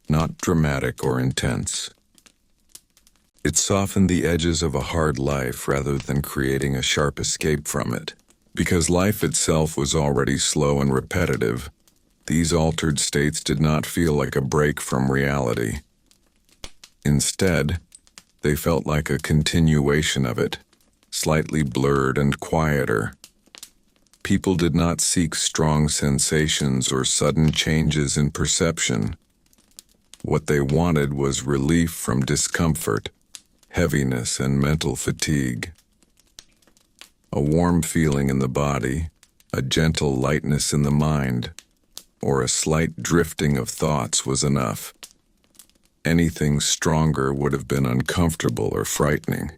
not dramatic or intense. It softened the edges of a hard life rather than creating a sharp escape from it. Because life itself was already slow and repetitive, these altered states did not feel like a break from reality. Instead, they felt like a continuation of it, slightly blurred and quieter. People did not seek strong sensations or sudden changes in perception. What they wanted was relief from discomfort, heaviness, and mental fatigue. A warm feeling in the body, a gentle lightness in the mind, or a slight drifting of thoughts was enough. Anything stronger would have been uncomfortable or frightening,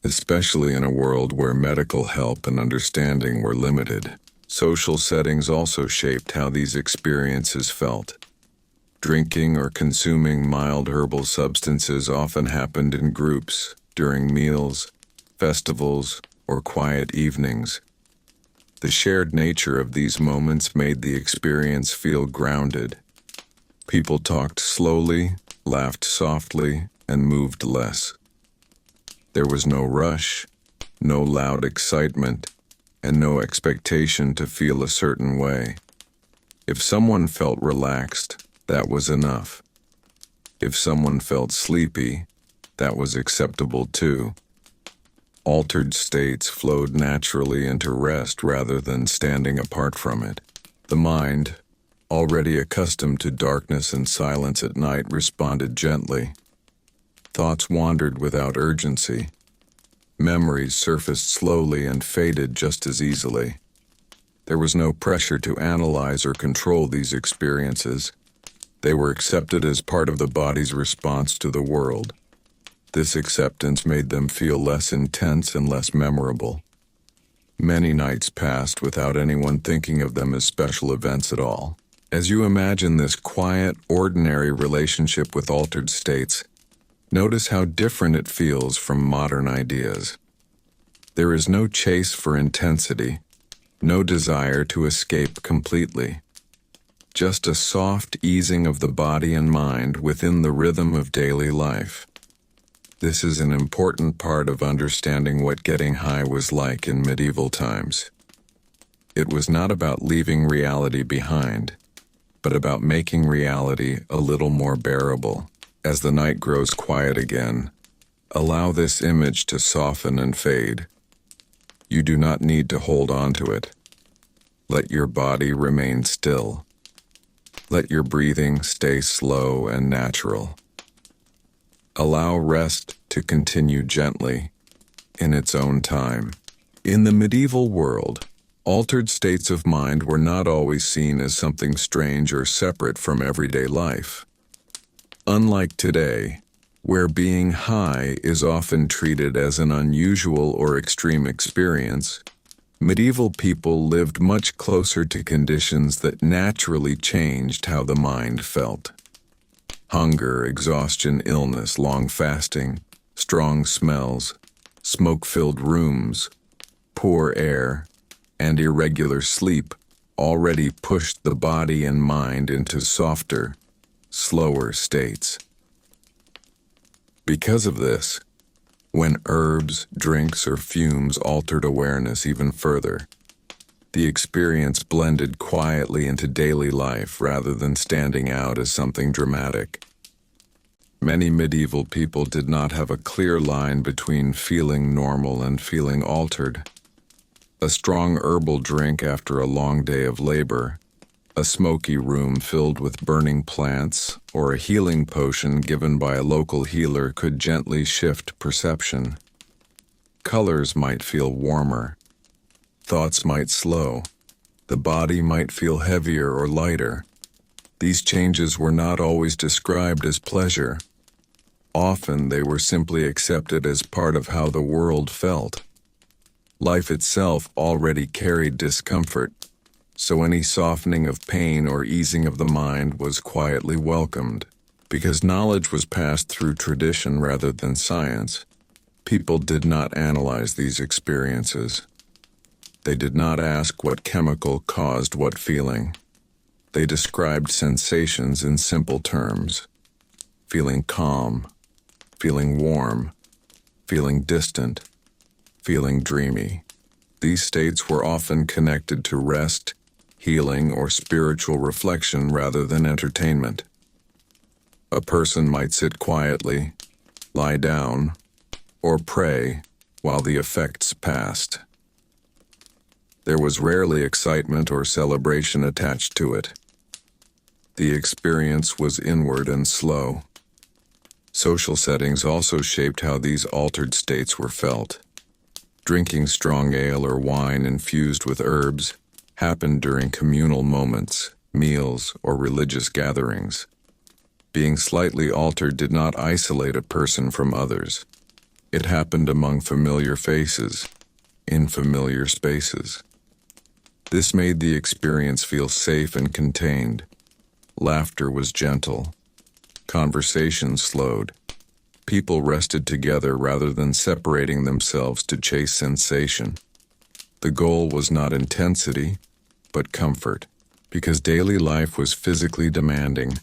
especially in a world where medical help and understanding were limited. Social settings also shaped how these experiences felt. Drinking or consuming mild herbal substances often happened in groups, during meals, festivals, or quiet evenings. The shared nature of these moments made the experience feel grounded. People talked slowly, laughed softly, and moved less. There was no rush, no loud excitement, and no expectation to feel a certain way. If someone felt relaxed, that was enough. If someone felt sleepy, that was acceptable too. Altered states flowed naturally into rest rather than standing apart from it. The mind, already accustomed to darkness and silence at night, responded gently. Thoughts wandered without urgency. Memories surfaced slowly and faded just as easily. There was no pressure to analyze or control these experiences. They were accepted as part of the body's response to the world. This acceptance made them feel less intense and less memorable. Many nights passed without anyone thinking of them as special events at all. As you imagine this quiet, ordinary relationship with altered states, notice how different it feels from modern ideas. There is no chase for intensity, no desire to escape completely. Just a soft easing of the body and mind within the rhythm of daily life. This is an important part of understanding what getting high was like in medieval times. It was not about leaving reality behind, but about making reality a little more bearable. As the night grows quiet again, allow this image to soften and fade. You do not need to hold on to it. Let your body remain still. Let your breathing stay slow and natural. Allow rest to continue gently, in its own time. In the medieval world, altered states of mind were not always seen as something strange or separate from everyday life. Unlike today, where being high is often treated as an unusual or extreme experience, medieval people lived much closer to conditions that naturally changed how the mind felt. Hunger, exhaustion, illness, long fasting, strong smells, smoke-filled rooms, poor air, and irregular sleep already pushed the body and mind into softer, slower states. Because of this, when herbs, drinks, or fumes altered awareness even further, the experience blended quietly into daily life rather than standing out as something dramatic. Many medieval people did not have a clear line between feeling normal and feeling altered. A strong herbal drink after a long day of labor, a smoky room filled with burning plants, or a healing potion given by a local healer could gently shift perception. Colors might feel warmer. Thoughts might slow. The body might feel heavier or lighter. These changes were not always described as pleasure. Often they were simply accepted as part of how the world felt. Life itself already carried discomfort, so any softening of pain or easing of the mind was quietly welcomed. Because knowledge was passed through tradition rather than science, people did not analyze these experiences. They did not ask what chemical caused what feeling. They described sensations in simple terms. Feeling calm, feeling warm, feeling distant, feeling dreamy. These states were often connected to rest, healing, or spiritual reflection rather than entertainment. A person might sit quietly, lie down, or pray while the effects passed. There was rarely excitement or celebration attached to it. The experience was inward and slow. Social settings also shaped how these altered states were felt. Drinking strong ale or wine infused with herbs happened during communal moments, meals, or religious gatherings. Being slightly altered did not isolate a person from others. It happened among familiar faces, in familiar spaces. This made the experience feel safe and contained. Laughter was gentle. Conversation slowed. People rested together rather than separating themselves to chase sensation. The goal was not intensity, but comfort. Because daily life was physically demanding,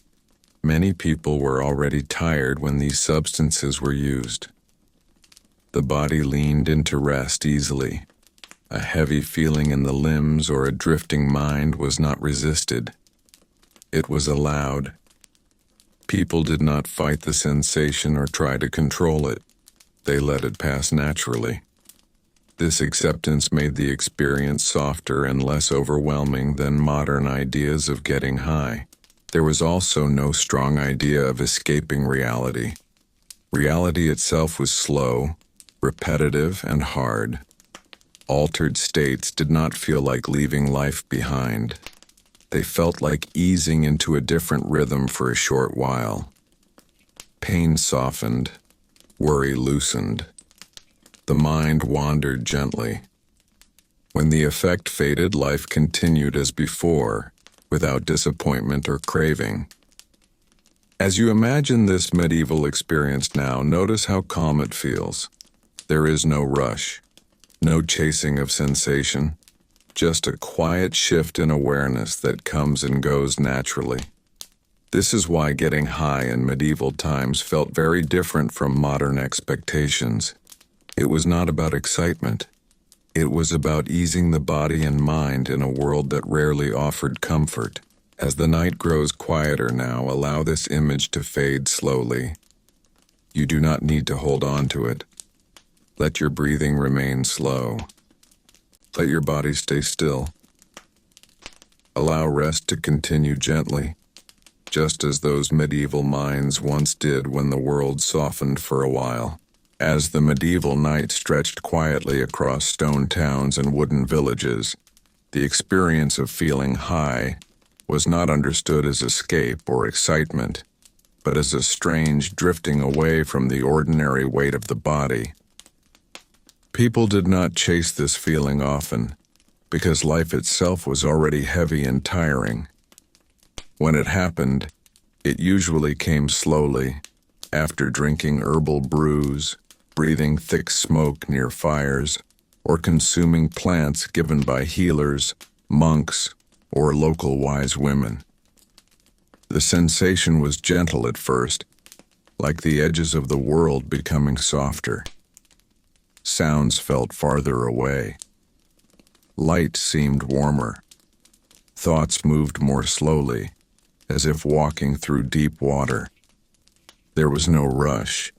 many people were already tired when these substances were used. The body leaned into rest easily. A heavy feeling in the limbs or a drifting mind was not resisted. It was allowed. People did not fight the sensation or try to control it. They let it pass naturally. This acceptance made the experience softer and less overwhelming than modern ideas of getting high. There was also no strong idea of escaping reality. Reality itself was slow, repetitive, and hard. Altered states did not feel like leaving life behind. They felt like easing into a different rhythm for a short while. Pain softened, worry loosened. The mind wandered gently. When the effect faded, life continued as before, without disappointment or craving. As you imagine this medieval experience now, notice how calm it feels. There is no rush, no chasing of sensation, just a quiet shift in awareness that comes and goes naturally. This is why getting high in medieval times felt very different from modern expectations. It was not about excitement. It was about easing the body and mind in a world that rarely offered comfort. As the night grows quieter now, allow this image to fade slowly. You do not need to hold on to it. Let your breathing remain slow. Let your body stay still. Allow rest to continue gently, just as those medieval minds once did when the world softened for a while. As the medieval night stretched quietly across stone towns and wooden villages, the experience of feeling high was not understood as escape or excitement, but as a strange drifting away from the ordinary weight of the body. People did not chase this feeling often, because life itself was already heavy and tiring. When it happened, it usually came slowly, after drinking herbal brews, breathing thick smoke near fires, or consuming plants given by healers, monks, or local wise women. The sensation was gentle at first, like the edges of the world becoming softer. Sounds felt farther away. Light seemed warmer. Thoughts moved more slowly, as if walking through deep water. There was no rush,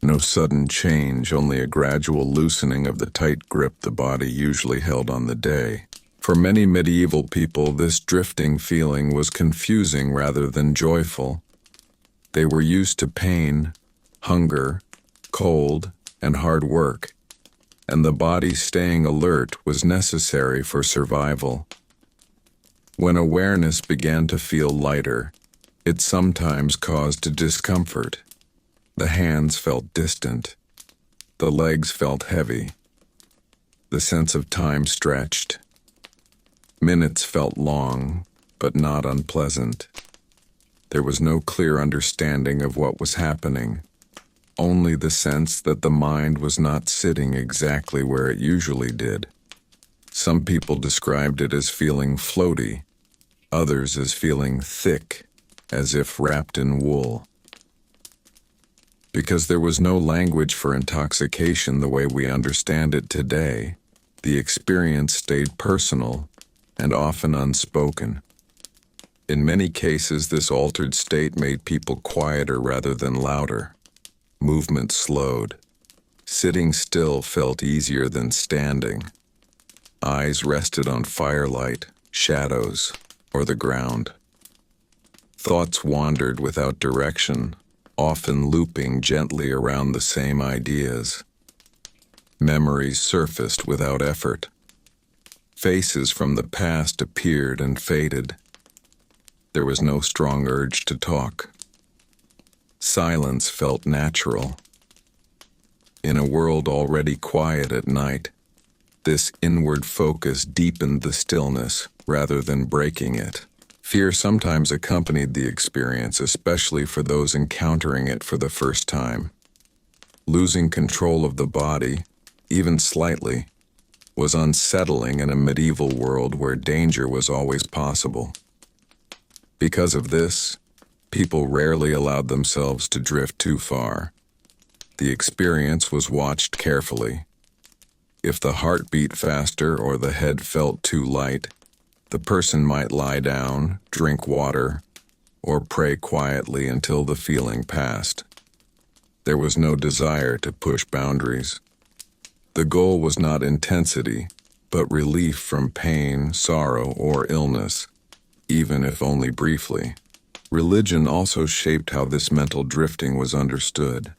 no sudden change, only a gradual loosening of the tight grip the body usually held on the day. For many medieval people, this drifting feeling was confusing rather than joyful. They were used to pain, hunger, cold, and hard work, and the body staying alert was necessary for survival. When awareness began to feel lighter, it sometimes caused discomfort. The hands felt distant. The legs felt heavy. The sense of time stretched. Minutes felt long, but not unpleasant. There was no clear understanding of what was happening, only the sense that the mind was not sitting exactly where it usually did. Some people described it as feeling floaty, others as feeling thick, as if wrapped in wool. Because there was no language for intoxication the way we understand it today, the experience stayed personal and often unspoken. In many cases, this altered state made people quieter rather than louder. Movement slowed. Sitting still felt easier than standing. Eyes rested on firelight, shadows, or the ground. Thoughts wandered without direction, often looping gently around the same ideas. Memories surfaced without effort. Faces from the past appeared and faded. There was no strong urge to talk. Silence felt natural. In a world already quiet at night, this inward focus deepened the stillness rather than breaking it. Fear sometimes accompanied the experience, especially for those encountering it for the first time. Losing control of the body, even slightly, was unsettling in a medieval world where danger was always possible. Because of this, people rarely allowed themselves to drift too far. The experience was watched carefully. If the heart beat faster or the head felt too light, the person might lie down, drink water, or pray quietly until the feeling passed. There was no desire to push boundaries. The goal was not intensity, but relief from pain, sorrow, or illness, even if only briefly. Religion also shaped how this mental drifting was understood.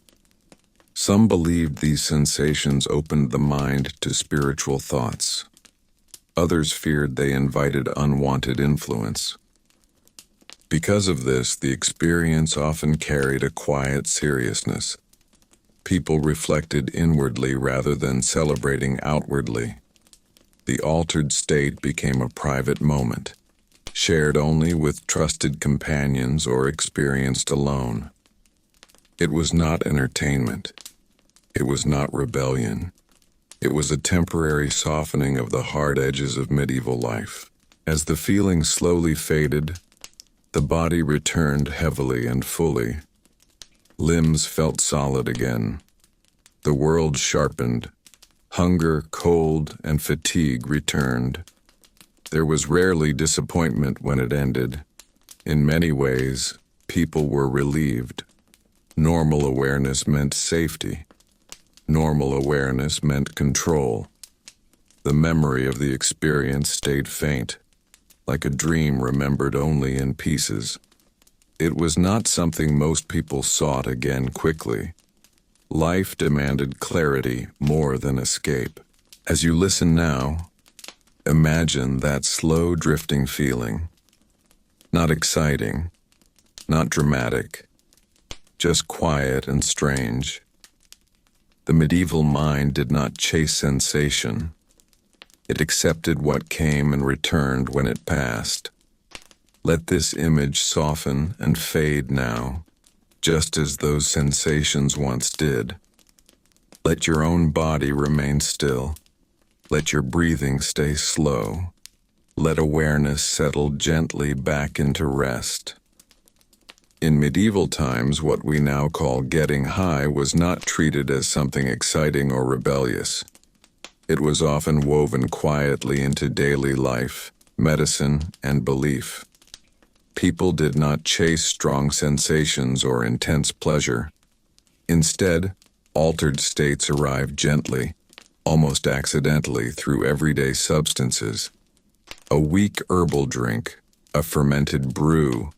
Some believed these sensations opened the mind to spiritual thoughts. Others feared they invited unwanted influence. Because of this, the experience often carried a quiet seriousness. People reflected inwardly rather than celebrating outwardly. The altered state became a private moment, shared only with trusted companions or experienced alone. It was not entertainment. It was not rebellion. It was a temporary softening of the hard edges of medieval life. As the feeling slowly faded, the body returned heavily and fully. Limbs felt solid again. The world sharpened. Hunger, cold, and fatigue returned. There was rarely disappointment when it ended. In many ways, people were relieved. Normal awareness meant safety. Normal awareness meant control. The memory of the experience stayed faint, like a dream remembered only in pieces. It was not something most people sought again quickly. Life demanded clarity more than escape. As you listen now, imagine that slow drifting feeling. Not exciting, not dramatic, just quiet and strange. The medieval mind did not chase sensation. It accepted what came and returned when it passed. Let this image soften and fade now, just as those sensations once did. Let your own body remain still. Let your breathing stay slow. Let awareness settle gently back into rest. In medieval times, what we now call getting high was not treated as something exciting or rebellious. It was often woven quietly into daily life, medicine, and belief. People did not chase strong sensations or intense pleasure. Instead, altered states arrived gently, almost accidentally through everyday substances. A weak herbal drink, a fermented brew,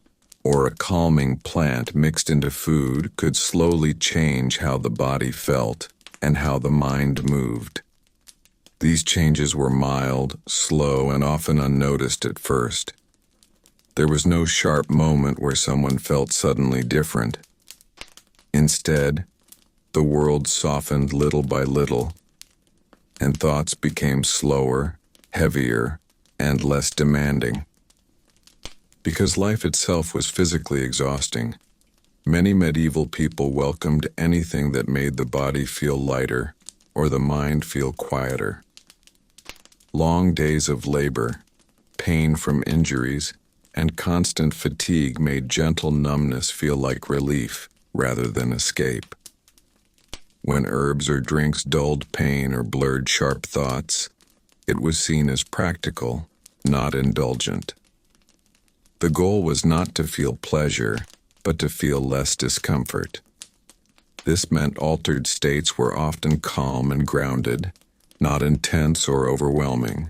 or a calming plant mixed into food could slowly change how the body felt and how the mind moved. These changes were mild, slow, and often unnoticed at first. There was no sharp moment where someone felt suddenly different. Instead, the world softened little by little, and thoughts became slower, heavier, and less demanding. Because life itself was physically exhausting, many medieval people welcomed anything that made the body feel lighter or the mind feel quieter. Long days of labor, pain from injuries, and constant fatigue made gentle numbness feel like relief rather than escape. When herbs or drinks dulled pain or blurred sharp thoughts, it was seen as practical, not indulgent. The goal was not to feel pleasure, but to feel less discomfort. This meant altered states were often calm and grounded, not intense or overwhelming.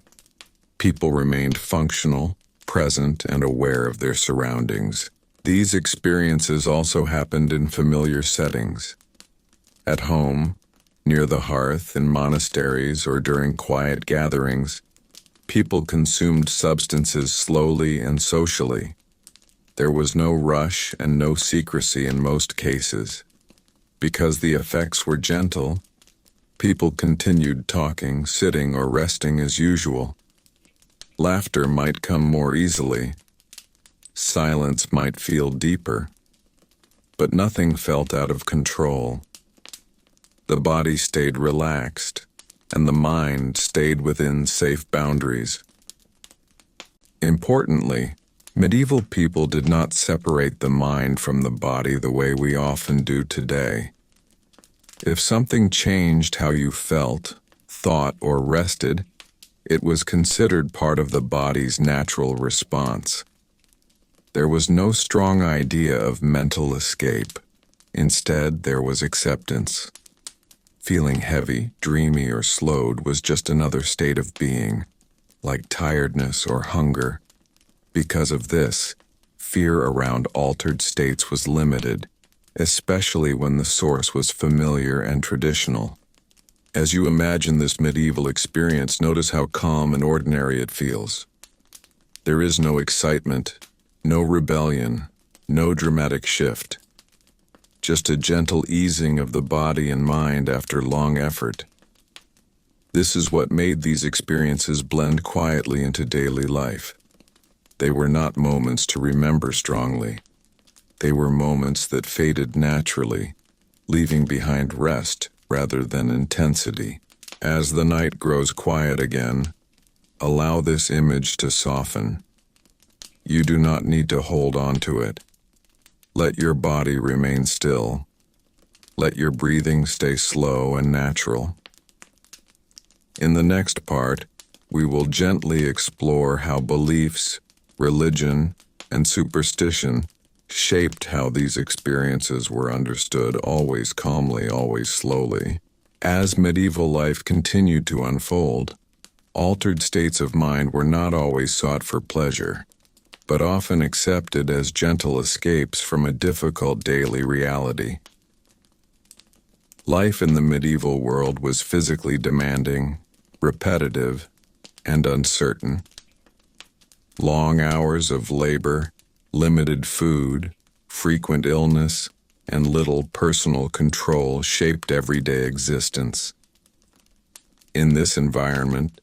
People remained functional, present, and aware of their surroundings. These experiences also happened in familiar settings. At home, near the hearth, in monasteries, or during quiet gatherings, people consumed substances slowly and socially. There was no rush and no secrecy in most cases. Because the effects were gentle, people continued talking, sitting, or resting as usual. Laughter might come more easily. Silence might feel deeper. But nothing felt out of control. The body stayed relaxed, and the mind stayed within safe boundaries. Importantly, medieval people did not separate the mind from the body the way we often do today. If something changed how you felt, thought, or rested, it was considered part of the body's natural response. There was no strong idea of mental escape. Instead, there was acceptance. Feeling heavy, dreamy, or slowed was just another state of being, like tiredness or hunger. Because of this, fear around altered states was limited, especially when the source was familiar and traditional. As you imagine this medieval experience, notice how calm and ordinary it feels. There is no excitement, no rebellion, no dramatic shift. Just a gentle easing of the body and mind after long effort. This is what made these experiences blend quietly into daily life. They were not moments to remember strongly. They were moments that faded naturally, leaving behind rest rather than intensity. As the night grows quiet again, allow this image to soften. You do not need to hold on to it. Let your body remain still. Let your breathing stay slow and natural. In the next part, we will gently explore how beliefs, religion, and superstition shaped how these experiences were understood, always calmly, always slowly. As medieval life continued to unfold, altered states of mind were not always sought for pleasure, but often accepted as gentle escapes from a difficult daily reality. Life in the medieval world was physically demanding, repetitive, and uncertain. Long hours of labor, limited food, frequent illness, and little personal control shaped everyday existence. In this environment,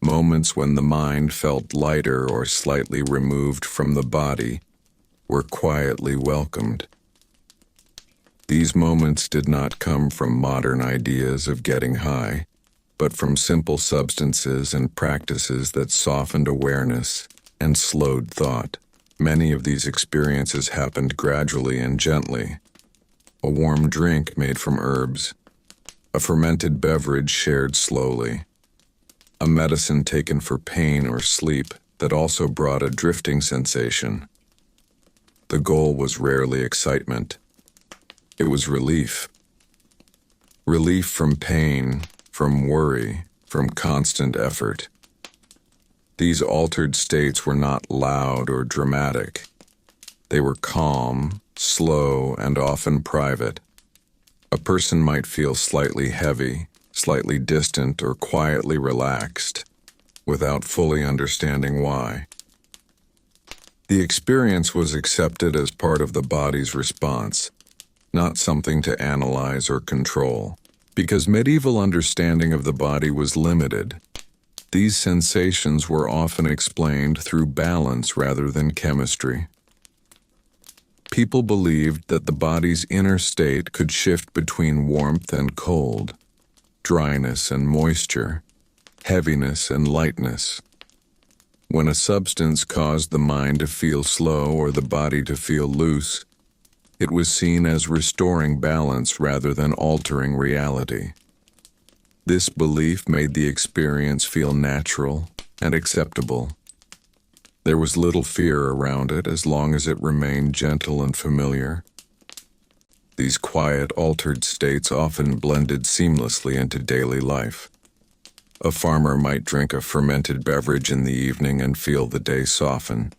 moments when the mind felt lighter or slightly removed from the body were quietly welcomed. These moments did not come from modern ideas of getting high, but from simple substances and practices that softened awareness and slowed thought. Many of these experiences happened gradually and gently. A warm drink made from herbs, a fermented beverage shared slowly, a medicine taken for pain or sleep that also brought a drifting sensation. The goal was rarely excitement. It was relief. Relief from pain, from worry, from constant effort. These altered states were not loud or dramatic. They were calm, slow, and often private. A person might feel slightly heavy, slightly distant, or quietly relaxed, without fully understanding why. The experience was accepted as part of the body's response, not something to analyze or control. Because medieval understanding of the body was limited, these sensations were often explained through balance rather than chemistry. People believed that the body's inner state could shift between warmth and cold, dryness and moisture, heaviness and lightness. When a substance caused the mind to feel slow or the body to feel loose, it was seen as restoring balance rather than altering reality. This belief made the experience feel natural and acceptable. There was little fear around it as long as it remained gentle and familiar. These quiet, altered states often blended seamlessly into daily life. A farmer might drink a fermented beverage in the evening and feel the day soften.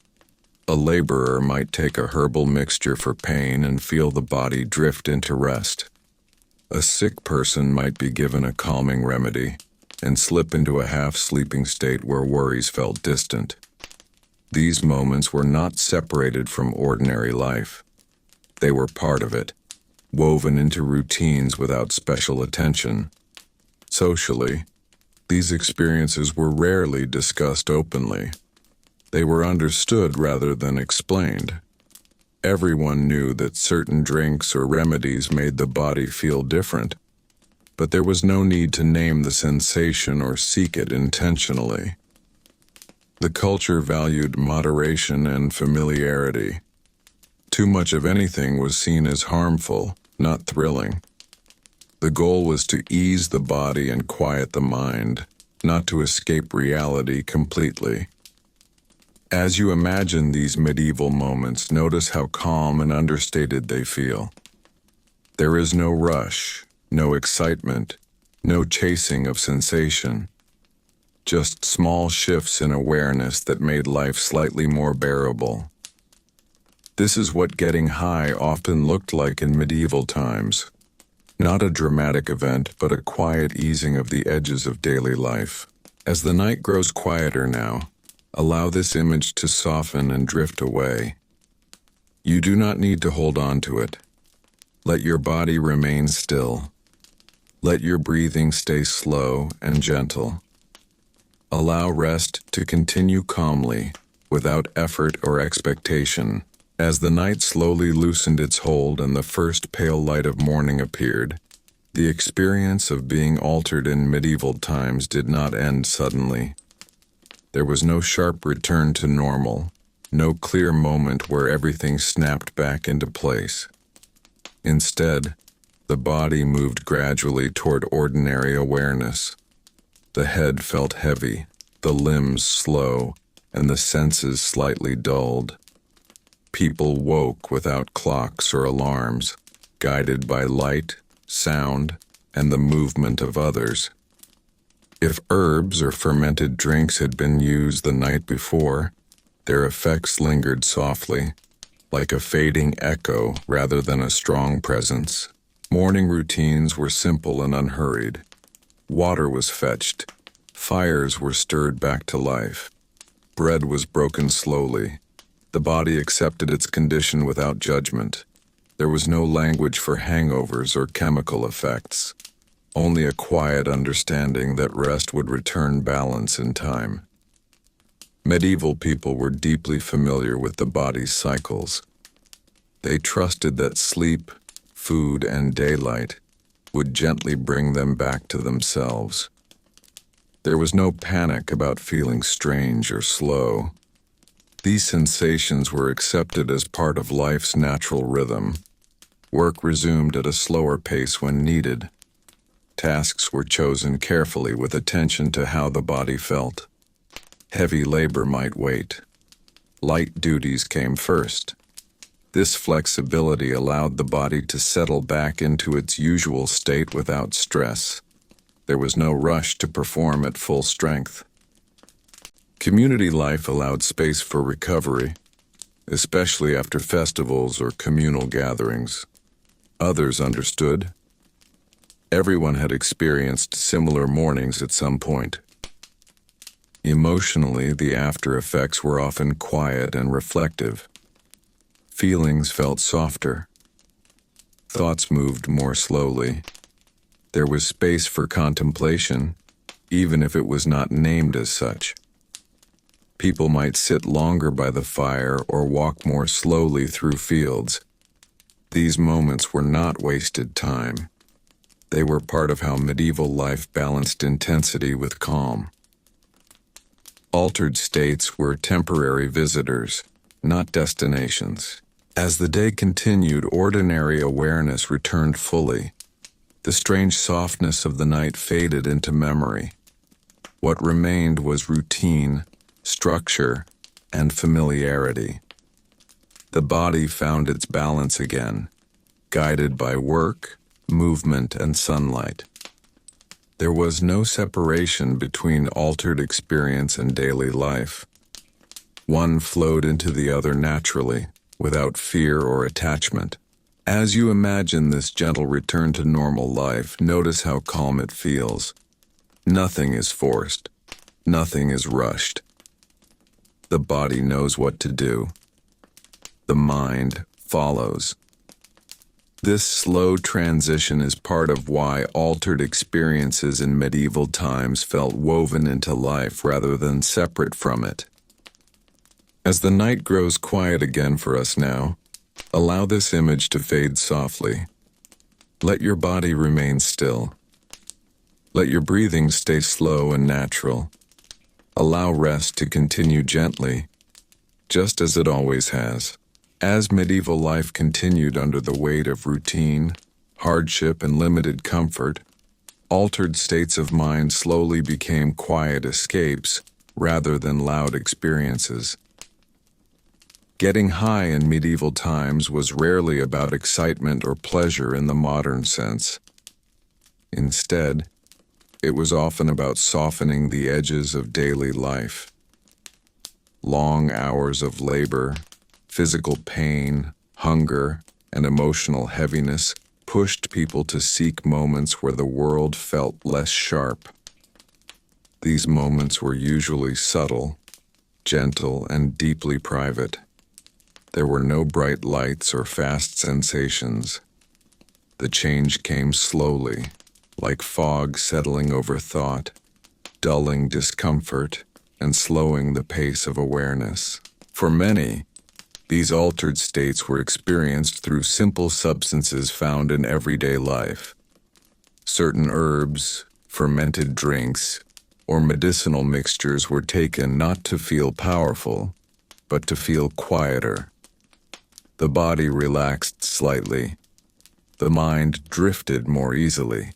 A laborer might take a herbal mixture for pain and feel the body drift into rest. A sick person might be given a calming remedy and slip into a half-sleeping state where worries felt distant. These moments were not separated from ordinary life. They were part of it, woven into routines without special attention. Socially, these experiences were rarely discussed openly. They were understood rather than explained. Everyone knew that certain drinks or remedies made the body feel different, but there was no need to name the sensation or seek it intentionally. The culture valued moderation and familiarity. Too much of anything was seen as harmful, not thrilling. The goal was to ease the body and quiet the mind, not to escape reality completely. As you imagine these medieval moments, notice how calm and understated they feel. There is no rush, no excitement, no chasing of sensation. Just small shifts in awareness that made life slightly more bearable. This is what getting high often looked like in medieval times. Not a dramatic event, but a quiet easing of the edges of daily life. As the night grows quieter now, allow this image to soften and drift away. You do not need to hold on to it. Let your body remain still. Let your breathing stay slow and gentle. Allow rest to continue calmly, without effort or expectation. As the night slowly loosened its hold and the first pale light of morning appeared, the experience of being altered in medieval times did not end suddenly. There was no sharp return to normal, no clear moment where everything snapped back into place. Instead, the body moved gradually toward ordinary awareness. The head felt heavy, the limbs slow, and the senses slightly dulled. People woke without clocks or alarms, guided by light, sound, and the movement of others. If herbs or fermented drinks had been used the night before, their effects lingered softly, like a fading echo rather than a strong presence. Morning routines were simple and unhurried. Water was fetched. Fires were stirred back to life. Bread was broken slowly. The body accepted its condition without judgment. There was no language for hangovers or chemical effects, only a quiet understanding that rest would return balance in time. Medieval people were deeply familiar with the body's cycles. They trusted that sleep, food, and daylight would gently bring them back to themselves. There was no panic about feeling strange or slow. These sensations were accepted as part of life's natural rhythm. Work resumed at a slower pace when needed. Tasks were chosen carefully with attention to how the body felt. Heavy labor might wait. Light duties came first. This flexibility allowed the body to settle back into its usual state without stress. There was no rush to perform at full strength. Community life allowed space for recovery, especially after festivals or communal gatherings. Others understood. Everyone had experienced similar mornings at some point. Emotionally, the after effects were often quiet and reflective. Feelings felt softer. Thoughts moved more slowly. There was space for contemplation, even if it was not named as such. People might sit longer by the fire or walk more slowly through fields. These moments were not wasted time. They were part of how medieval life balanced intensity with calm. Altered states were temporary visitors, not destinations. As the day continued, ordinary awareness returned fully. The strange softness of the night faded into memory. What remained was routine, structure, and familiarity. The body found its balance again, guided by work, movement, and sunlight. There was no separation between altered experience and daily life. One flowed into the other naturally, without fear or attachment. As you imagine this gentle return to normal life, notice how calm it feels. Nothing is forced. Nothing is rushed. The body knows what to do. The mind follows. This slow transition is part of why altered experiences in medieval times felt woven into life rather than separate from it. As the night grows quiet again for us now, allow this image to fade softly. Let your body remain still. Let your breathing stay slow and natural. Allow rest to continue gently, just as it always has. As medieval life continued under the weight of routine, hardship, and limited comfort, altered states of mind slowly became quiet escapes rather than loud experiences. Getting high in medieval times was rarely about excitement or pleasure in the modern sense. Instead, it was often about softening the edges of daily life. Long hours of labor, physical pain, hunger, and emotional heaviness pushed people to seek moments where the world felt less sharp. These moments were usually subtle, gentle, and deeply private. There were no bright lights or fast sensations. The change came slowly, like fog settling over thought, dulling discomfort, and slowing the pace of awareness. For many, these altered states were experienced through simple substances found in everyday life. Certain herbs, fermented drinks, or medicinal mixtures were taken not to feel powerful, but to feel quieter. The body relaxed slightly. The mind drifted more easily.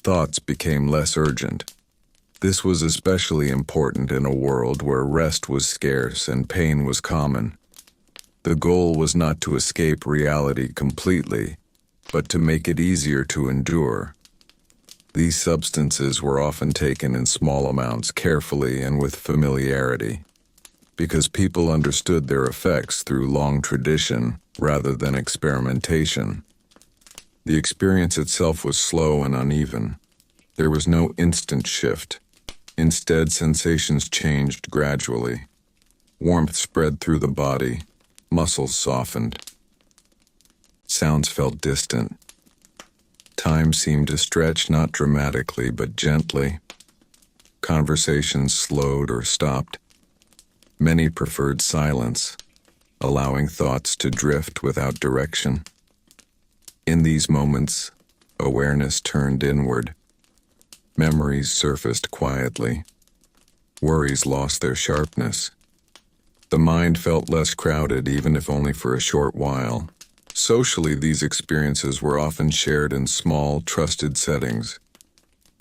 Thoughts became less urgent. This was especially important in a world where rest was scarce and pain was common. The goal was not to escape reality completely, but to make it easier to endure. These substances were often taken in small amounts carefully and with familiarity, because people understood their effects through long tradition rather than experimentation. The experience itself was slow and uneven. There was no instant shift. Instead, sensations changed gradually. Warmth spread through the body. Muscles softened. Sounds felt distant. Time seemed to stretch not dramatically but gently. Conversations slowed or stopped. Many preferred silence, allowing thoughts to drift without direction. In these moments, awareness turned inward. Memories surfaced quietly. Worries lost their sharpness. The mind felt less crowded, even if only for a short while. Socially, these experiences were often shared in small, trusted settings.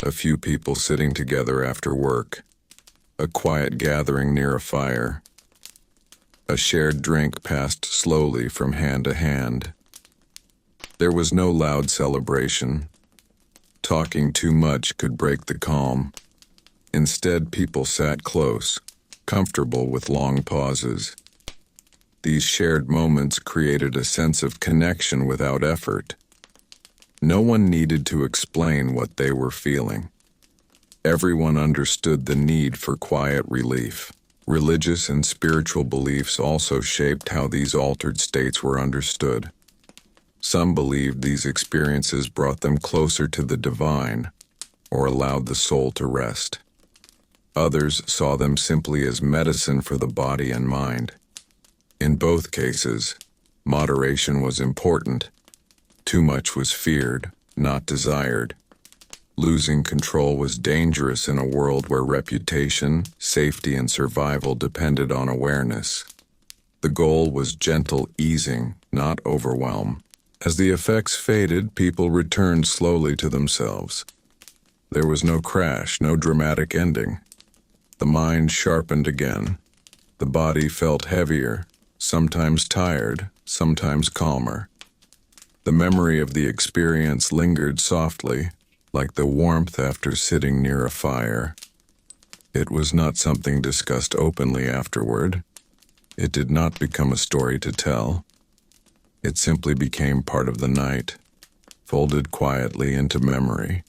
A few people sitting together after work. A quiet gathering near a fire. A shared drink passed slowly from hand to hand. There was no loud celebration. Talking too much could break the calm. Instead, people sat close, comfortable with long pauses. These shared moments created a sense of connection without effort. No one needed to explain what they were feeling. Everyone understood the need for quiet relief. Religious and spiritual beliefs also shaped how these altered states were understood. Some believed these experiences brought them closer to the divine or allowed the soul to rest. Others saw them simply as medicine for the body and mind. In both cases, moderation was important. Too much was feared, not desired. Losing control was dangerous in a world where reputation, safety, and survival depended on awareness. The goal was gentle easing, not overwhelm. As the effects faded, people returned slowly to themselves. There was no crash, no dramatic ending. The mind sharpened again. The body felt heavier, sometimes tired, sometimes calmer. The memory of the experience lingered softly, like the warmth after sitting near a fire. It was not something discussed openly afterward. It did not become a story to tell. It simply became part of the night, folded quietly into memory.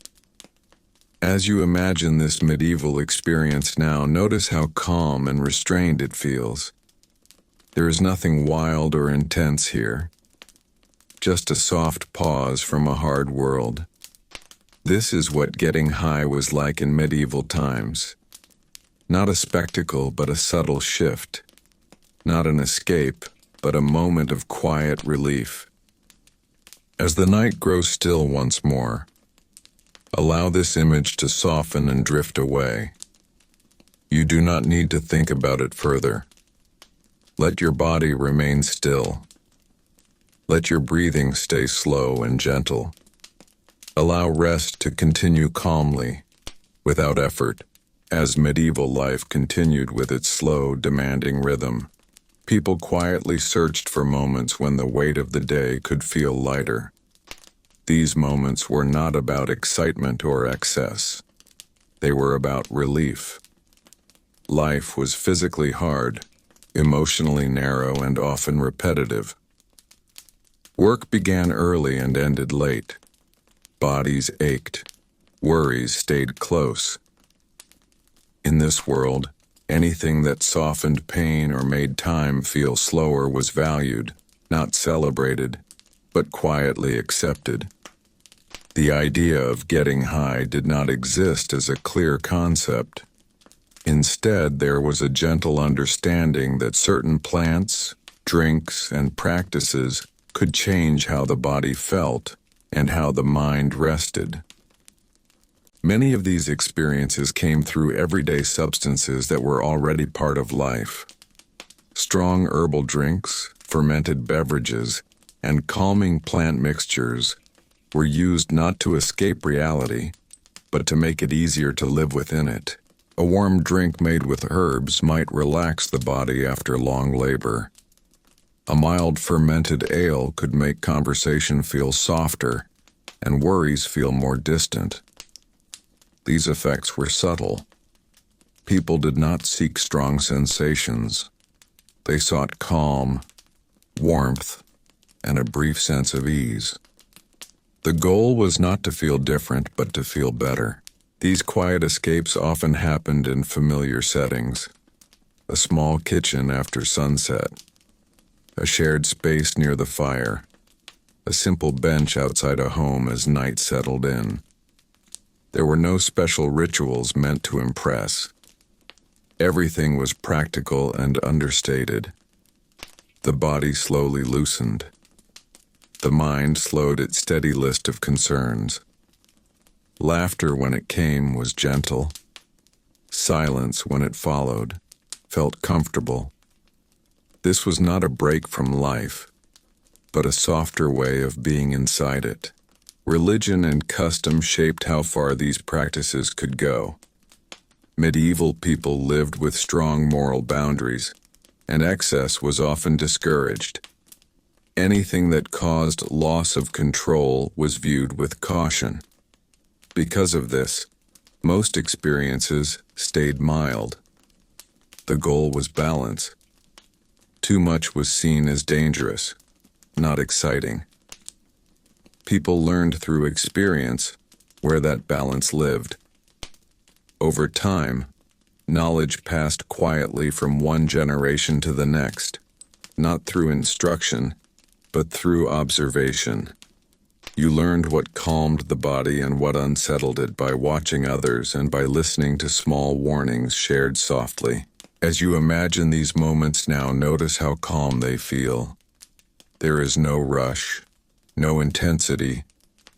As you imagine this medieval experience now, notice how calm and restrained it feels. There is nothing wild or intense here, just a soft pause from a hard world. This is what getting high was like in medieval times. Not a spectacle, but a subtle shift. Not an escape, but a moment of quiet relief. As the night grows still once more, allow this image to soften and drift away. You do not need to think about it further. Let your body remain still. Let your breathing stay slow and gentle. Allow rest to continue calmly, without effort, as medieval life continued with its slow, demanding rhythm. People quietly searched for moments when the weight of the day could feel lighter. These moments were not about excitement or excess. They were about relief. Life was physically hard, emotionally narrow, and often repetitive. Work began early and ended late. Bodies ached. Worries stayed close. In this world, anything that softened pain or made time feel slower was valued, not celebrated, but quietly accepted. The idea of getting high did not exist as a clear concept. Instead, there was a gentle understanding that certain plants, drinks, and practices could change how the body felt and how the mind rested. Many of these experiences came through everyday substances that were already part of life. Strong herbal drinks, fermented beverages, and calming plant mixtures were used not to escape reality, but to make it easier to live within it. A warm drink made with herbs might relax the body after long labor. A mild fermented ale could make conversation feel softer and worries feel more distant. These effects were subtle. People did not seek strong sensations. They sought calm, warmth, and a brief sense of ease. The goal was not to feel different, but to feel better. These quiet escapes often happened in familiar settings. A small kitchen after sunset, a shared space near the fire, a simple bench outside a home as night settled in. There were no special rituals meant to impress. Everything was practical and understated. The body slowly loosened. The mind slowed its steady list of concerns. Laughter, when it came, was gentle. Silence, when it followed, felt comfortable. This was not a break from life, but a softer way of being inside it. Religion and custom shaped how far these practices could go. Medieval people lived with strong moral boundaries, and excess was often discouraged. Anything that caused loss of control was viewed with caution. Because of this, most experiences stayed mild. The goal was balance. Too much was seen as dangerous, not exciting. People learned through experience where that balance lived. Over time, knowledge passed quietly from one generation to the next, not through instruction, but through observation. You learned what calmed the body and what unsettled it by watching others and by listening to small warnings shared softly. As you imagine these moments now, notice how calm they feel. There is no rush, no intensity,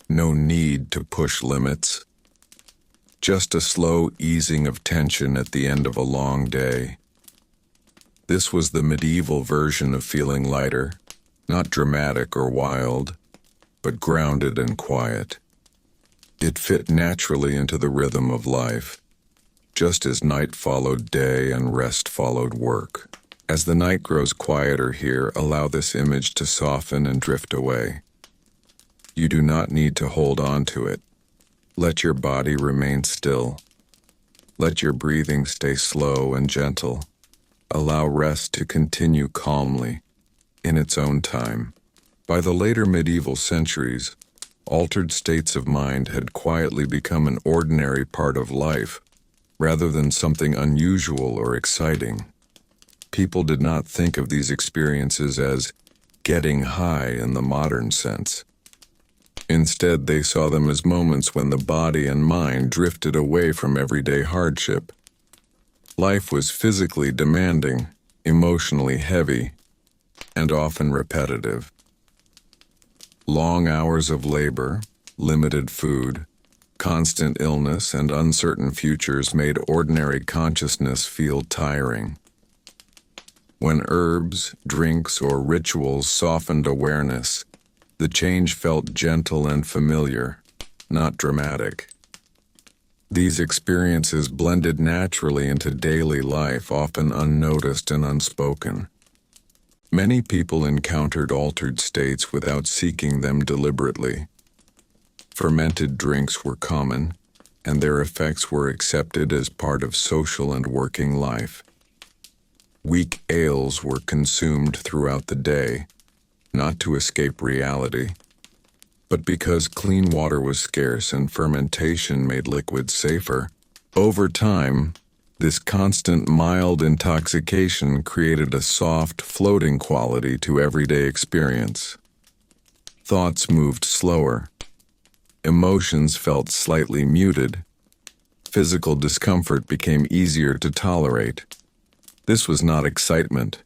no need to push limits. Just a slow easing of tension at the end of a long day. This was the medieval version of feeling lighter, not dramatic or wild, but grounded and quiet. It fit naturally into the rhythm of life, just as night followed day and rest followed work. As the night grows quieter here, allow this image to soften and drift away. You do not need to hold on to it. Let your body remain still. Let your breathing stay slow and gentle. Allow rest to continue calmly, in its own time. By the later medieval centuries, altered states of mind had quietly become an ordinary part of life, rather than something unusual or exciting. People did not think of these experiences as getting high in the modern sense. Instead, they saw them as moments when the body and mind drifted away from everyday hardship. Life was physically demanding, emotionally heavy, and often repetitive. Long hours of labor, limited food, constant illness, and uncertain futures made ordinary consciousness feel tiring. When herbs, drinks, or rituals softened awareness, the change felt gentle and familiar, not dramatic. These experiences blended naturally into daily life, often unnoticed and unspoken. Many people encountered altered states without seeking them deliberately. Fermented drinks were common, and their effects were accepted as part of social and working life. Weak ales were consumed throughout the day, not to escape reality, but because clean water was scarce and fermentation made liquids safer. Over time, this constant mild intoxication created a soft, floating quality to everyday experience. Thoughts moved slower. Emotions felt slightly muted. Physical discomfort became easier to tolerate. This was not excitement.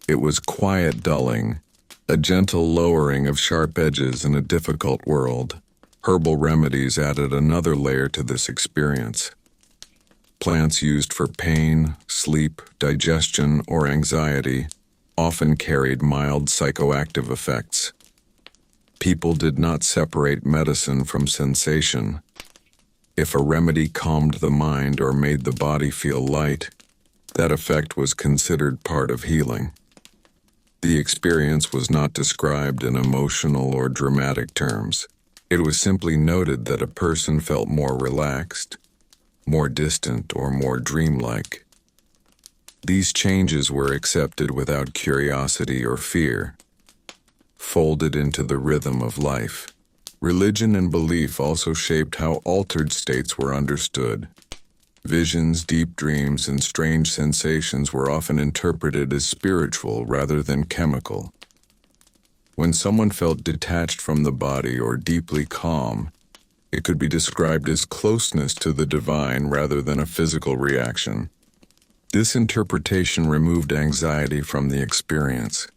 It was quiet dulling, a gentle lowering of sharp edges in a difficult world. Herbal remedies added another layer to this experience. Plants used for pain, sleep, digestion, or anxiety often carried mild psychoactive effects. People did not separate medicine from sensation. If a remedy calmed the mind or made the body feel light, that effect was considered part of healing. The experience was not described in emotional or dramatic terms. It was simply noted that a person felt more relaxed, more distant, or more dreamlike. These changes were accepted without curiosity or fear, folded into the rhythm of life. Religion and belief also shaped how altered states were understood. Visions, deep dreams, and strange sensations were often interpreted as spiritual rather than chemical. When someone felt detached from the body or deeply calm, it could be described as closeness to the divine rather than a physical reaction. This interpretation removed anxiety from the experience.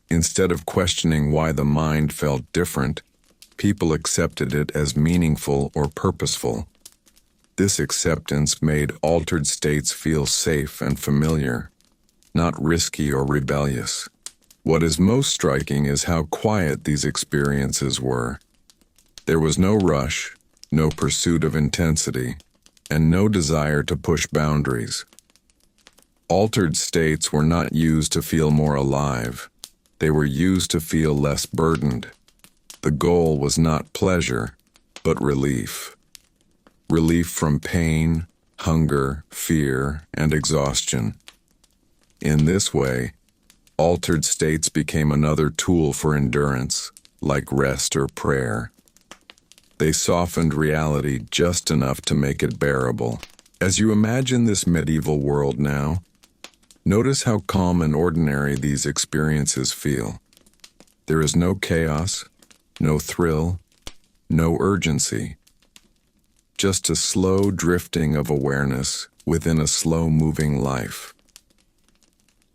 Instead of questioning why the mind felt different, people accepted it as meaningful or purposeful. This acceptance made altered states feel safe and familiar, not risky or rebellious. What is most striking is how quiet these experiences were. There was no rush, no pursuit of intensity, and no desire to push boundaries. Altered states were not used to feel more alive. They were used to feel less burdened. The goal was not pleasure, but relief. Relief from pain, hunger, fear, and exhaustion. In this way, altered states became another tool for endurance, like rest or prayer. They softened reality just enough to make it bearable. As you imagine this medieval world now, notice how calm and ordinary these experiences feel. There is no chaos, no thrill, no urgency. Just a slow drifting of awareness within a slow-moving life.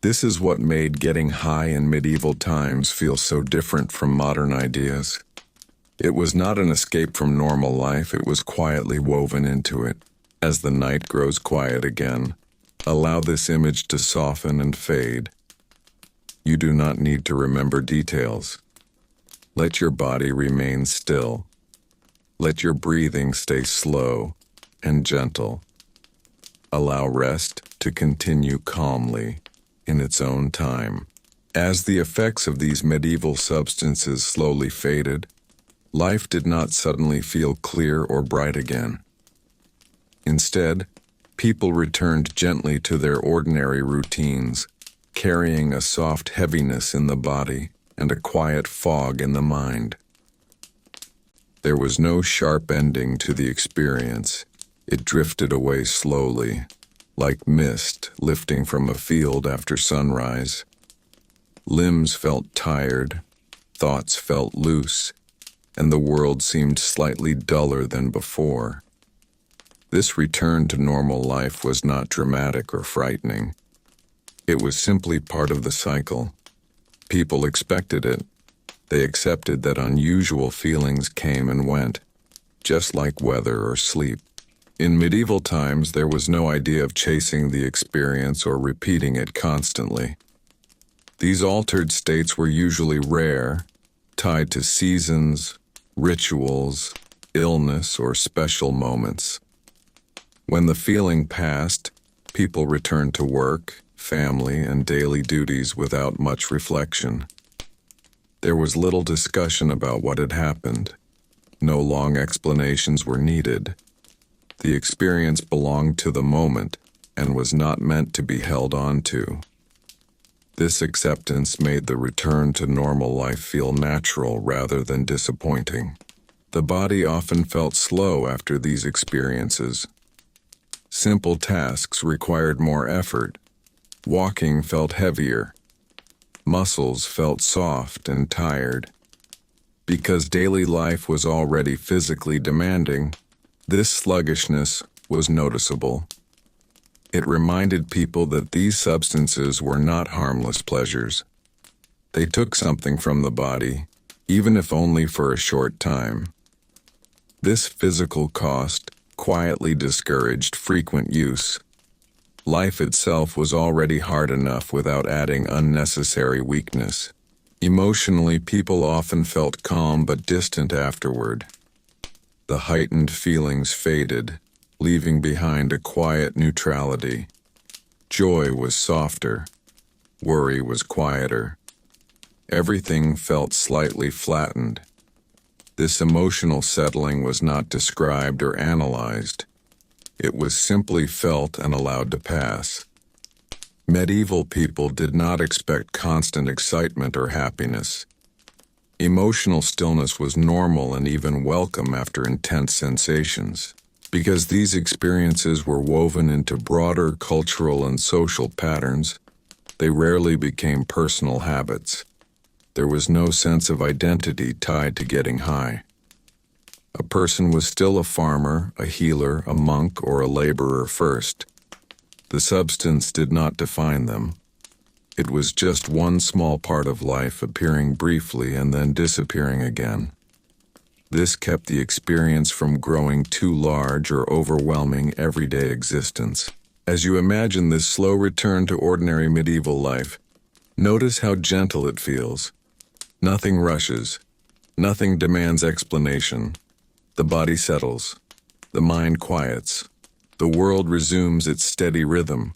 This is what made getting high in medieval times feel so different from modern ideas. It was not an escape from normal life, it was quietly woven into it. As the night grows quiet again, allow this image to soften and fade. You do not need to remember details. Let your body remain still. Let your breathing stay slow and gentle. Allow rest to continue calmly in its own time. As the effects of these medieval substances slowly faded, life did not suddenly feel clear or bright again. Instead, people returned gently to their ordinary routines, carrying a soft heaviness in the body and a quiet fog in the mind. There was no sharp ending to the experience. It drifted away slowly, like mist lifting from a field after sunrise. Limbs felt tired, thoughts felt loose, and the world seemed slightly duller than before. This return to normal life was not dramatic or frightening. It was simply part of the cycle. People expected it. They accepted that unusual feelings came and went, just like weather or sleep. In medieval times, there was no idea of chasing the experience or repeating it constantly. These altered states were usually rare, tied to seasons, rituals, illness, or special moments. When the feeling passed, people returned to work, family, and daily duties without much reflection. There was little discussion about what had happened. No long explanations were needed. The experience belonged to the moment and was not meant to be held on to. This acceptance made the return to normal life feel natural rather than disappointing. The body often felt slow after these experiences. Simple tasks required more effort. Walking felt heavier. Muscles felt soft and tired. Because daily life was already physically demanding, this sluggishness was noticeable. It reminded people that these substances were not harmless pleasures. They took something from the body, even if only for a short time. This physical cost quietly discouraged frequent use. Life itself was already hard enough without adding unnecessary weakness. Emotionally, people often felt calm but distant afterward. The heightened feelings faded, leaving behind a quiet neutrality. Joy was softer. Worry was quieter. Everything felt slightly flattened. This emotional settling was not described or analyzed. It was simply felt and allowed to pass. Medieval people did not expect constant excitement or happiness. Emotional stillness was normal and even welcome after intense sensations. Because these experiences were woven into broader cultural and social patterns, they rarely became personal habits. There was no sense of identity tied to getting high. A person was still a farmer, a healer, a monk, or a laborer first. The substance did not define them. It was just one small part of life appearing briefly and then disappearing again. This kept the experience from growing too large or overwhelming everyday existence. As you imagine this slow return to ordinary medieval life, notice how gentle it feels. Nothing rushes. Nothing demands explanation. The body settles. The mind quiets. The world resumes its steady rhythm.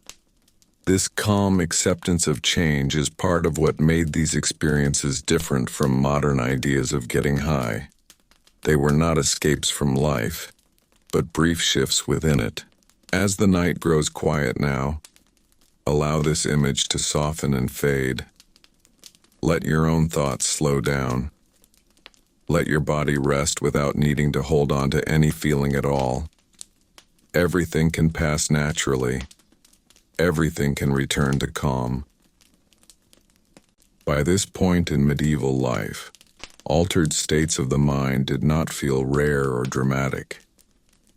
This calm acceptance of change is part of what made these experiences different from modern ideas of getting high. They were not escapes from life, but brief shifts within it. As the night grows quiet now, allow this image to soften and fade. Let your own thoughts slow down. Let your body rest without needing to hold on to any feeling at all. Everything can pass naturally. Everything can return to calm. By this point in medieval life, altered states of the mind did not feel rare or dramatic.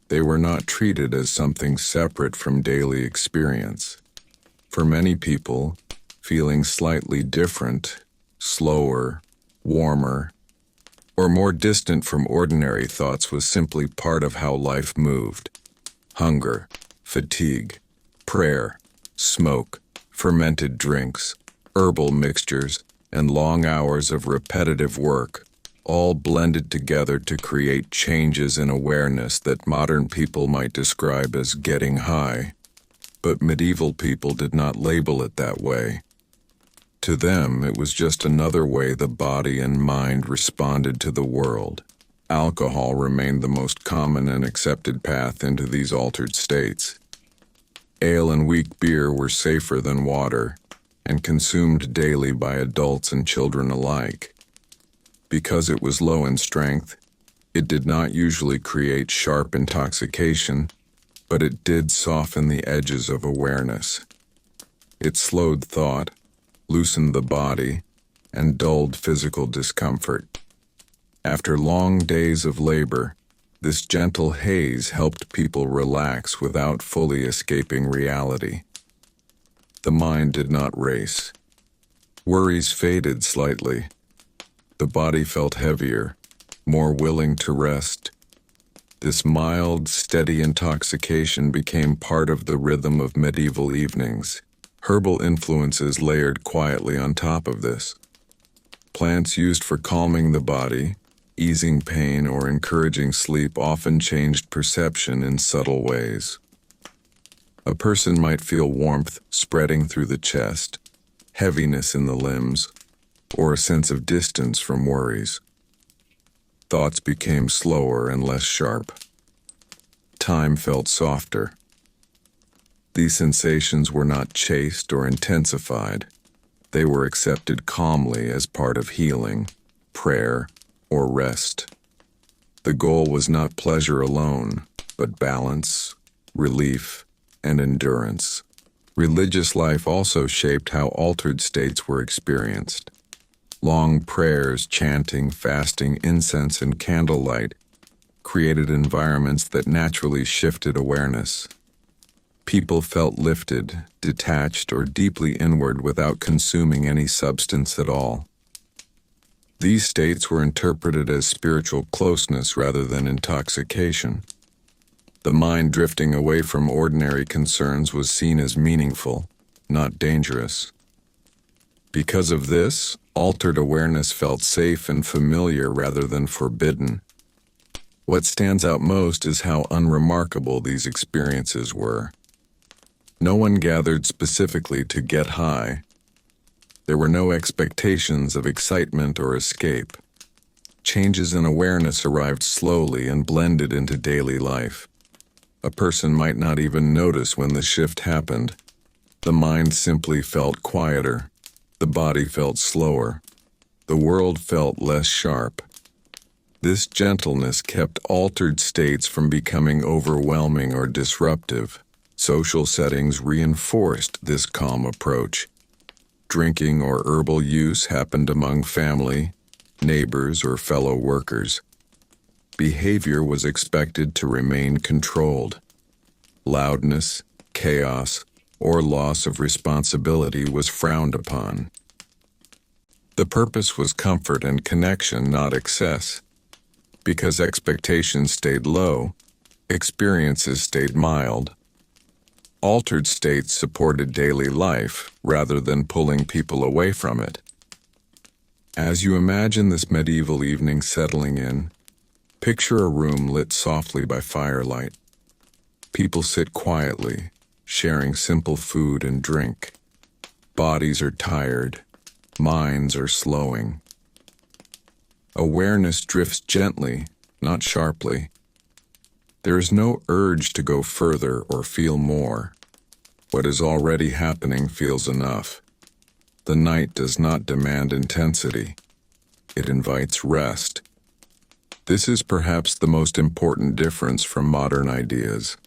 They were not treated as something separate from daily experience. For many people, feeling slightly different, slower, warmer, or more distant from ordinary thoughts was simply part of how life moved. Hunger, fatigue, prayer, smoke, fermented drinks, herbal mixtures, and long hours of repetitive work, all blended together to create changes in awareness that modern people might describe as getting high. But medieval people did not label it that way. To them, it was just another way the body and mind responded to the world. Alcohol remained the most common and accepted path into these altered states. Ale and weak beer were safer than water, and consumed daily by adults and children alike. Because it was low in strength, it did not usually create sharp intoxication, but it did soften the edges of awareness. It slowed thought, loosened the body, and dulled physical discomfort. After long days of labor, this gentle haze helped people relax without fully escaping reality. The mind did not race. Worries faded slightly. The body felt heavier, more willing to rest. This mild, steady intoxication became part of the rhythm of medieval evenings. Herbal influences layered quietly on top of this. Plants used for calming the body, easing pain, or encouraging sleep often changed perception in subtle ways. A person might feel warmth spreading through the chest, heaviness in the limbs, or a sense of distance from worries. Thoughts became slower and less sharp. Time felt softer. These sensations were not chased or intensified. They were accepted calmly as part of healing, prayer, or rest. The goal was not pleasure alone, but balance, relief, and endurance. Religious life also shaped how altered states were experienced. Long prayers, chanting, fasting, incense, and candlelight created environments that naturally shifted awareness. People felt lifted, detached, or deeply inward without consuming any substance at all. These states were interpreted as spiritual closeness rather than intoxication. The mind drifting away from ordinary concerns was seen as meaningful, not dangerous. Because of this, altered awareness felt safe and familiar rather than forbidden. What stands out most is how unremarkable these experiences were. No one gathered specifically to get high. There were no expectations of excitement or escape. Changes in awareness arrived slowly and blended into daily life. A person might not even notice when the shift happened. The mind simply felt quieter. The body felt slower. The world felt less sharp. This gentleness kept altered states from becoming overwhelming or disruptive. Social settings reinforced this calm approach. Drinking or herbal use happened among family, neighbors, or fellow workers. Behavior was expected to remain controlled. Loudness, chaos, or loss of responsibility was frowned upon. The purpose was comfort and connection, not excess. Because expectations stayed low, experiences stayed mild. Altered states supported daily life rather than pulling people away from it. As you imagine this medieval evening settling in, picture a room lit softly by firelight. People sit quietly, sharing simple food and drink. Bodies are tired, minds are slowing. Awareness drifts gently, not sharply. There is no urge to go further or feel more. What is already happening feels enough. The night does not demand intensity. It invites rest. This is perhaps the most important difference from modern ideas.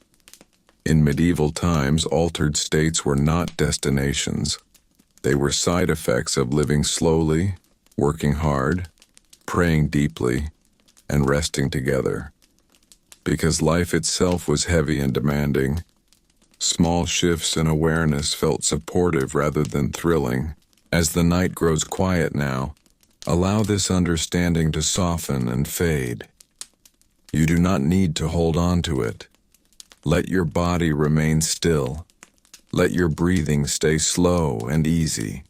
In medieval times, altered states were not destinations. They were side effects of living slowly, working hard, praying deeply, and resting together. Because life itself was heavy and demanding, small shifts in awareness felt supportive rather than thrilling. As the night grows quiet now, allow this understanding to soften and fade. You do not need to hold on to it. Let your body remain still. Let your breathing stay slow and easy.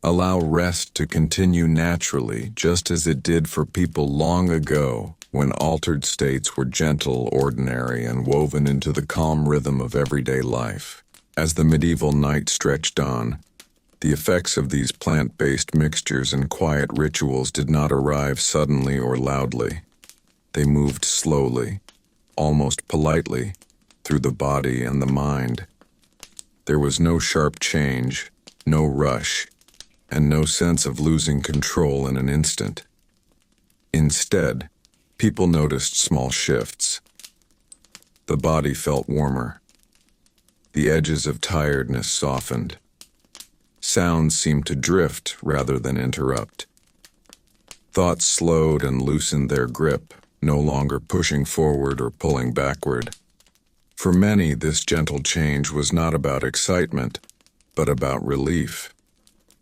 Allow rest to continue naturally, just as it did for people long ago, when altered states were gentle, ordinary, and woven into the calm rhythm of everyday life. As the medieval night stretched on, the effects of these plant-based mixtures and quiet rituals did not arrive suddenly or loudly. They moved slowly, almost politely, through the body and the mind. There was no sharp change, no rush, and no sense of losing control in an instant. Instead, people noticed small shifts. The body felt warmer. The edges of tiredness softened. Sounds seemed to drift rather than interrupt. Thoughts slowed and loosened their grip, no longer pushing forward or pulling backward. For many, this gentle change was not about excitement, but about relief.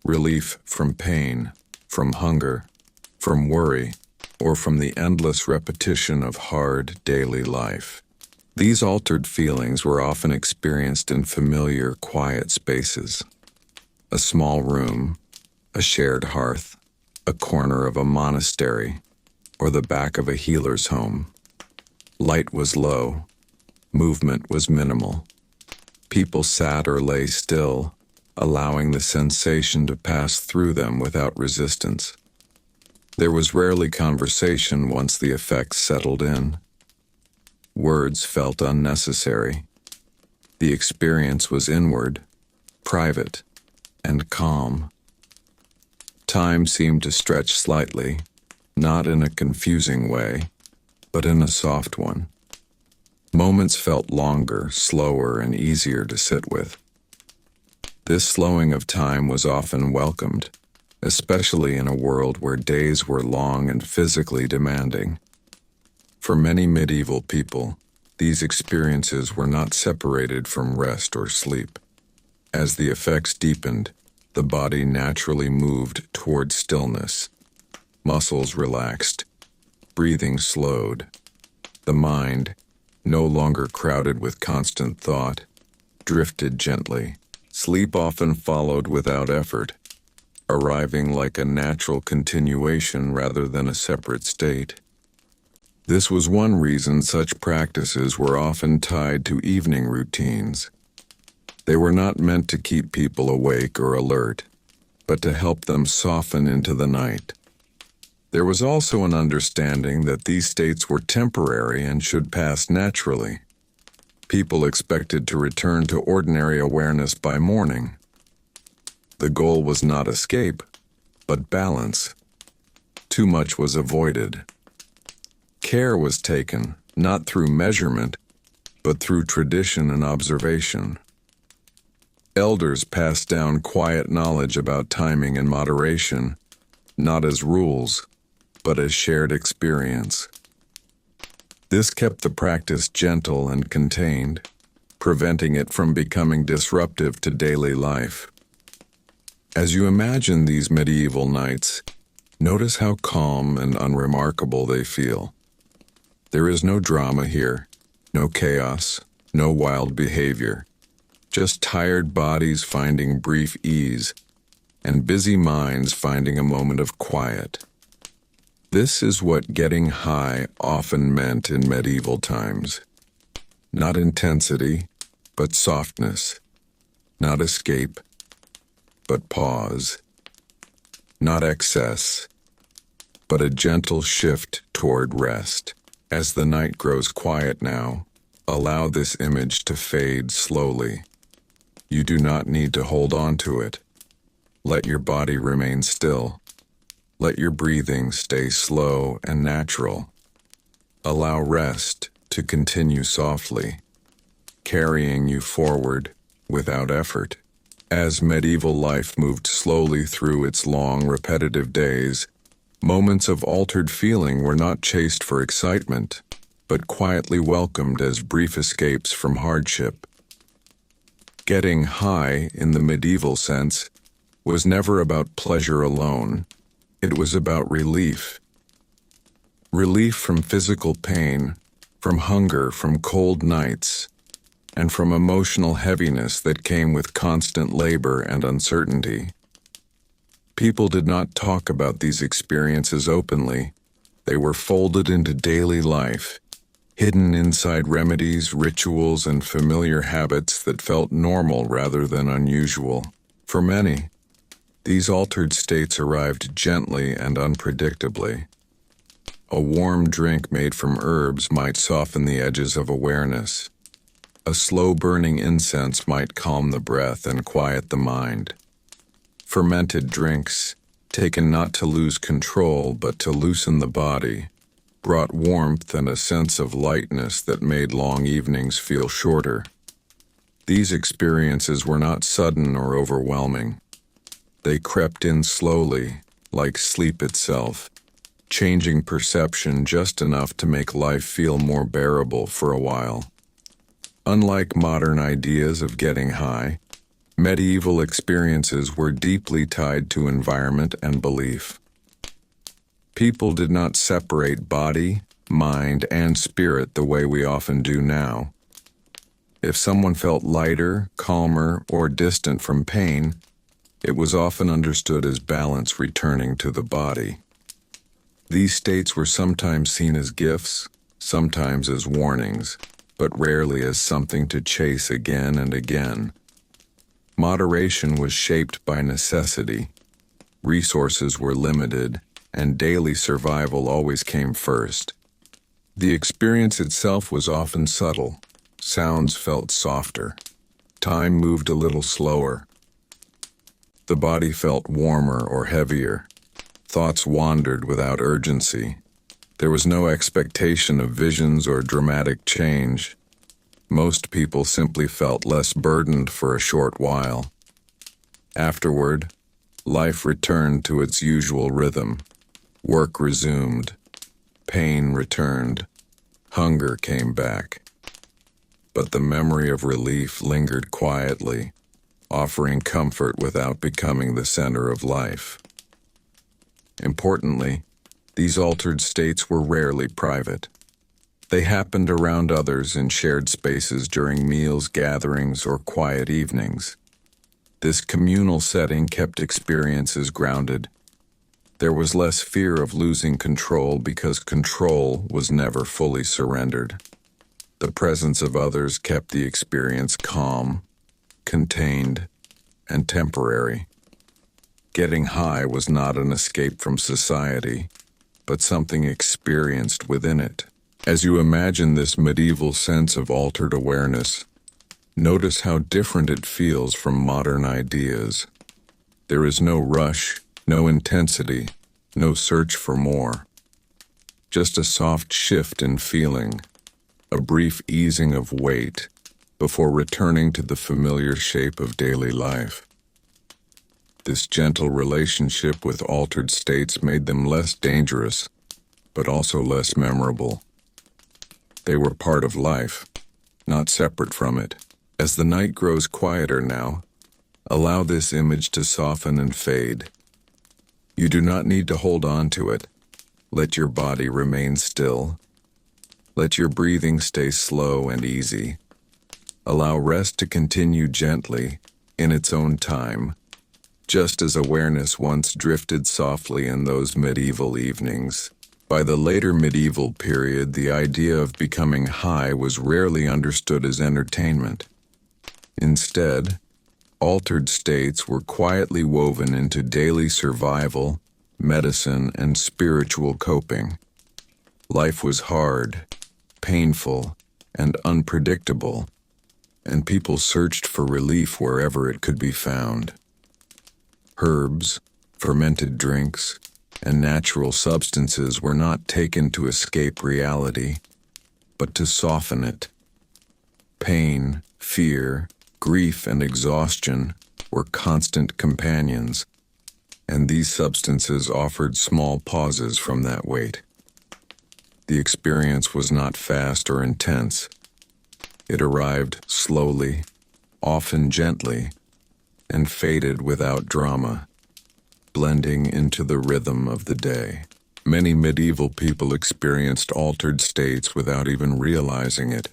Relief from pain, from hunger, from worry, or from the endless repetition of hard daily life. These altered feelings were often experienced in familiar, quiet spaces. A small room, a shared hearth, a corner of a monastery, or the back of a healer's home. Light was low. Movement was minimal. People sat or lay still, allowing the sensation to pass through them without resistance. There was rarely conversation once the effects settled in. Words felt unnecessary. The experience was inward, private, and calm. Time seemed to stretch slightly, not in a confusing way, but in a soft one. Moments felt longer, slower, and easier to sit with. This slowing of time was often welcomed, especially in a world where days were long and physically demanding. For many medieval people, these experiences were not separated from rest or sleep. As the effects deepened, the body naturally moved toward stillness. Muscles relaxed, breathing slowed. The mind, no longer crowded with constant thought, drifted gently. Sleep often followed without effort, arriving like a natural continuation rather than a separate state. This was one reason such practices were often tied to evening routines. They were not meant to keep people awake or alert, but to help them soften into the night. There was also an understanding that these states were temporary and should pass naturally. People expected to return to ordinary awareness by morning. The goal was not escape, but balance. Too much was avoided. Care was taken, not through measurement, but through tradition and observation. Elders passed down quiet knowledge about timing and moderation, not as rules, but as shared experience. This kept the practice gentle and contained, preventing it from becoming disruptive to daily life. As you imagine these medieval nights, notice how calm and unremarkable they feel. There is no drama here, no chaos, no wild behavior, just tired bodies finding brief ease, and busy minds finding a moment of quiet. This is what getting high often meant in medieval times. Not intensity, but softness. Not escape, but pause. Not excess, but a gentle shift toward rest. As the night grows quiet now, allow this image to fade slowly. You do not need to hold on to it. Let your body remain still. Let your breathing stay slow and natural. Allow rest to continue softly, carrying you forward without effort. As medieval life moved slowly through its long, repetitive days, moments of altered feeling were not chased for excitement, but quietly welcomed as brief escapes from hardship. Getting high, in the medieval sense, was never about pleasure alone. It was about relief. Relief from physical pain, from hunger, from cold nights, and from emotional heaviness that came with constant labor and uncertainty. People did not talk about these experiences openly. They were folded into daily life, hidden inside remedies, rituals, and familiar habits that felt normal rather than unusual. For many, these altered states arrived gently and unpredictably. A warm drink made from herbs might soften the edges of awareness. A slow-burning incense might calm the breath and quiet the mind. Fermented drinks, taken not to lose control but to loosen the body, brought warmth and a sense of lightness that made long evenings feel shorter. These experiences were not sudden or overwhelming. They crept in slowly, like sleep itself, changing perception just enough to make life feel more bearable for a while. Unlike modern ideas of getting high, medieval experiences were deeply tied to environment and belief. People did not separate body, mind, and spirit the way we often do now. If someone felt lighter, calmer, or distant from pain, it was often understood as balance returning to the body. These states were sometimes seen as gifts, sometimes as warnings, but rarely as something to chase again and again. Moderation was shaped by necessity. Resources were limited, and daily survival always came first. The experience itself was often subtle. Sounds felt softer. Time moved a little slower. The body felt warmer or heavier. Thoughts wandered without urgency. There was no expectation of visions or dramatic change. Most people simply felt less burdened for a short while. Afterward, life returned to its usual rhythm. Work resumed. Pain returned. Hunger came back. But the memory of relief lingered quietly, offering comfort without becoming the center of life. Importantly, these altered states were rarely private. They happened around others in shared spaces during meals, gatherings, or quiet evenings. This communal setting kept experiences grounded. There was less fear of losing control because control was never fully surrendered. The presence of others kept the experience calm, contained, and temporary. Getting high was not an escape from society, but something experienced within it. As you imagine this medieval sense of altered awareness, notice how different it feels from modern ideas. There is no rush, no intensity, no search for more. Just a soft shift in feeling, a brief easing of weight, before returning to the familiar shape of daily life. This gentle relationship with altered states made them less dangerous, but also less memorable. They were part of life, not separate from it. As the night grows quieter now, allow this image to soften and fade. You do not need to hold on to it. Let your body remain still. Let your breathing stay slow and easy. Allow rest to continue gently, in its own time, just as awareness once drifted softly in those medieval evenings. By the later medieval period, the idea of becoming high was rarely understood as entertainment. Instead, altered states were quietly woven into daily survival, medicine, and spiritual coping. Life was hard, painful, and unpredictable, and people searched for relief wherever it could be found. Herbs, fermented drinks, and natural substances were not taken to escape reality, but to soften it. Pain, fear, grief, and exhaustion were constant companions, and these substances offered small pauses from that weight. The experience was not fast or intense. It arrived slowly, often gently, and faded without drama, blending into the rhythm of the day. Many medieval people experienced altered states without even realizing it.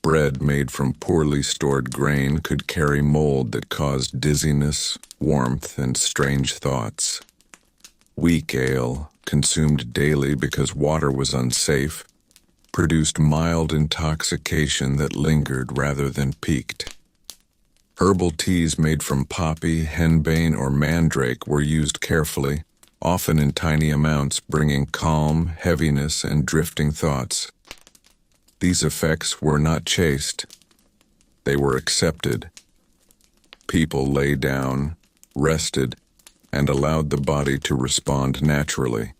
Bread made from poorly stored grain could carry mold that caused dizziness, warmth, and strange thoughts. Weak ale, consumed daily because water was unsafe, produced mild intoxication that lingered rather than peaked. Herbal teas made from poppy, henbane, or mandrake were used carefully, often in tiny amounts, bringing calm, heaviness, and drifting thoughts. These effects were not chased. They were accepted. People lay down, rested, and allowed the body to respond naturally.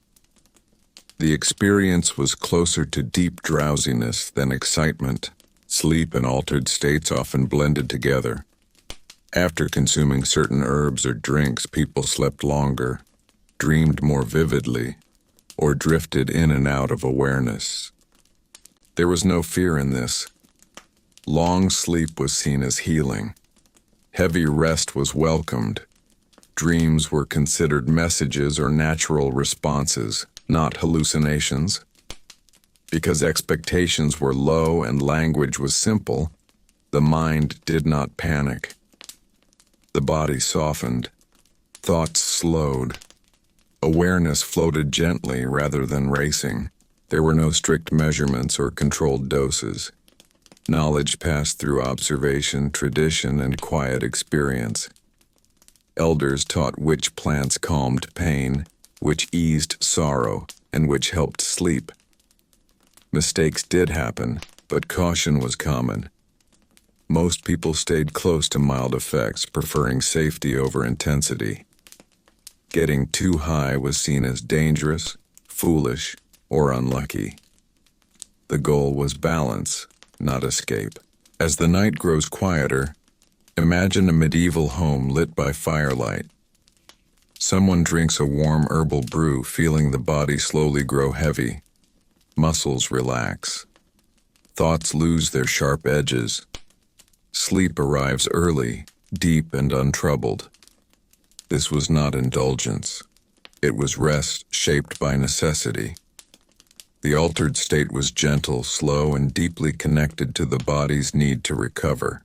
The experience was closer to deep drowsiness than excitement. Sleep and altered states often blended together. After consuming certain herbs or drinks, people slept longer, dreamed more vividly, or drifted in and out of awareness. There was no fear in this. Long sleep was seen as healing. Heavy rest was welcomed. Dreams were considered messages or natural responses, not hallucinations. Because expectations were low and language was simple, the mind did not panic. The body softened. Thoughts slowed. Awareness floated gently rather than racing. There were no strict measurements or controlled doses. Knowledge passed through observation, tradition, and quiet experience. Elders taught which plants calmed pain, which eased sorrow, and which helped sleep. Mistakes did happen, but caution was common. Most people stayed close to mild effects, preferring safety over intensity. Getting too high was seen as dangerous, foolish, or unlucky. The goal was balance, not escape. As the night grows quieter, imagine a medieval home lit by firelight. Someone drinks a warm herbal brew, feeling the body slowly grow heavy. Muscles relax. Thoughts lose their sharp edges. Sleep arrives early, deep and untroubled. This was not indulgence. It was rest shaped by necessity. The altered state was gentle, slow, and deeply connected to the body's need to recover.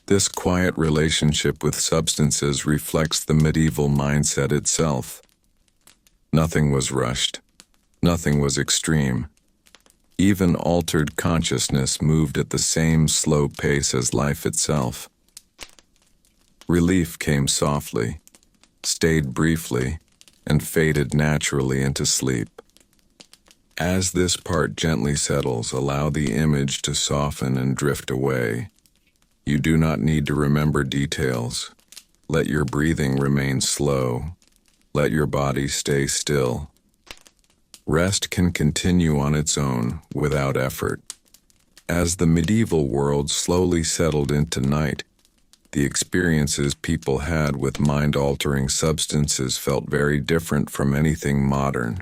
This quiet relationship with substances reflects the medieval mindset itself. Nothing was rushed. Nothing was extreme. Even altered consciousness moved at the same slow pace as life itself. Relief came softly, stayed briefly, and faded naturally into sleep. As this part gently settles, allow the image to soften and drift away. You do not need to remember details. Let your breathing remain slow. Let your body stay still. Rest can continue on its own, without effort. As the medieval world slowly settled into night, the experiences people had with mind-altering substances felt very different from anything modern.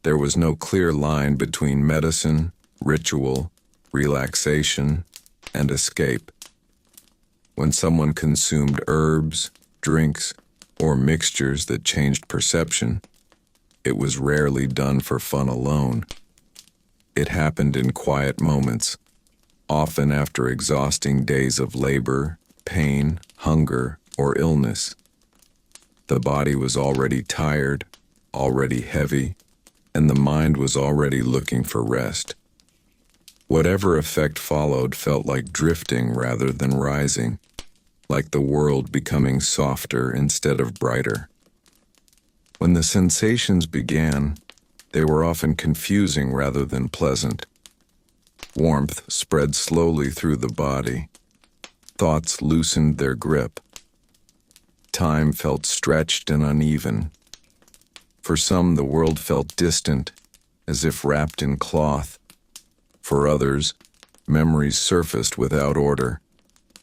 There was no clear line between medicine, ritual, relaxation, and escape. When someone consumed herbs, drinks, or mixtures that changed perception, it was rarely done for fun alone. It happened in quiet moments, often after exhausting days of labor, pain, hunger, or illness. The body was already tired, already heavy, and the mind was already looking for rest. Whatever effect followed felt like drifting rather than rising, like the world becoming softer instead of brighter. When the sensations began, they were often confusing rather than pleasant. Warmth spread slowly through the body. Thoughts loosened their grip. Time felt stretched and uneven. For some, the world felt distant, as if wrapped in cloth. For others, memories surfaced without order.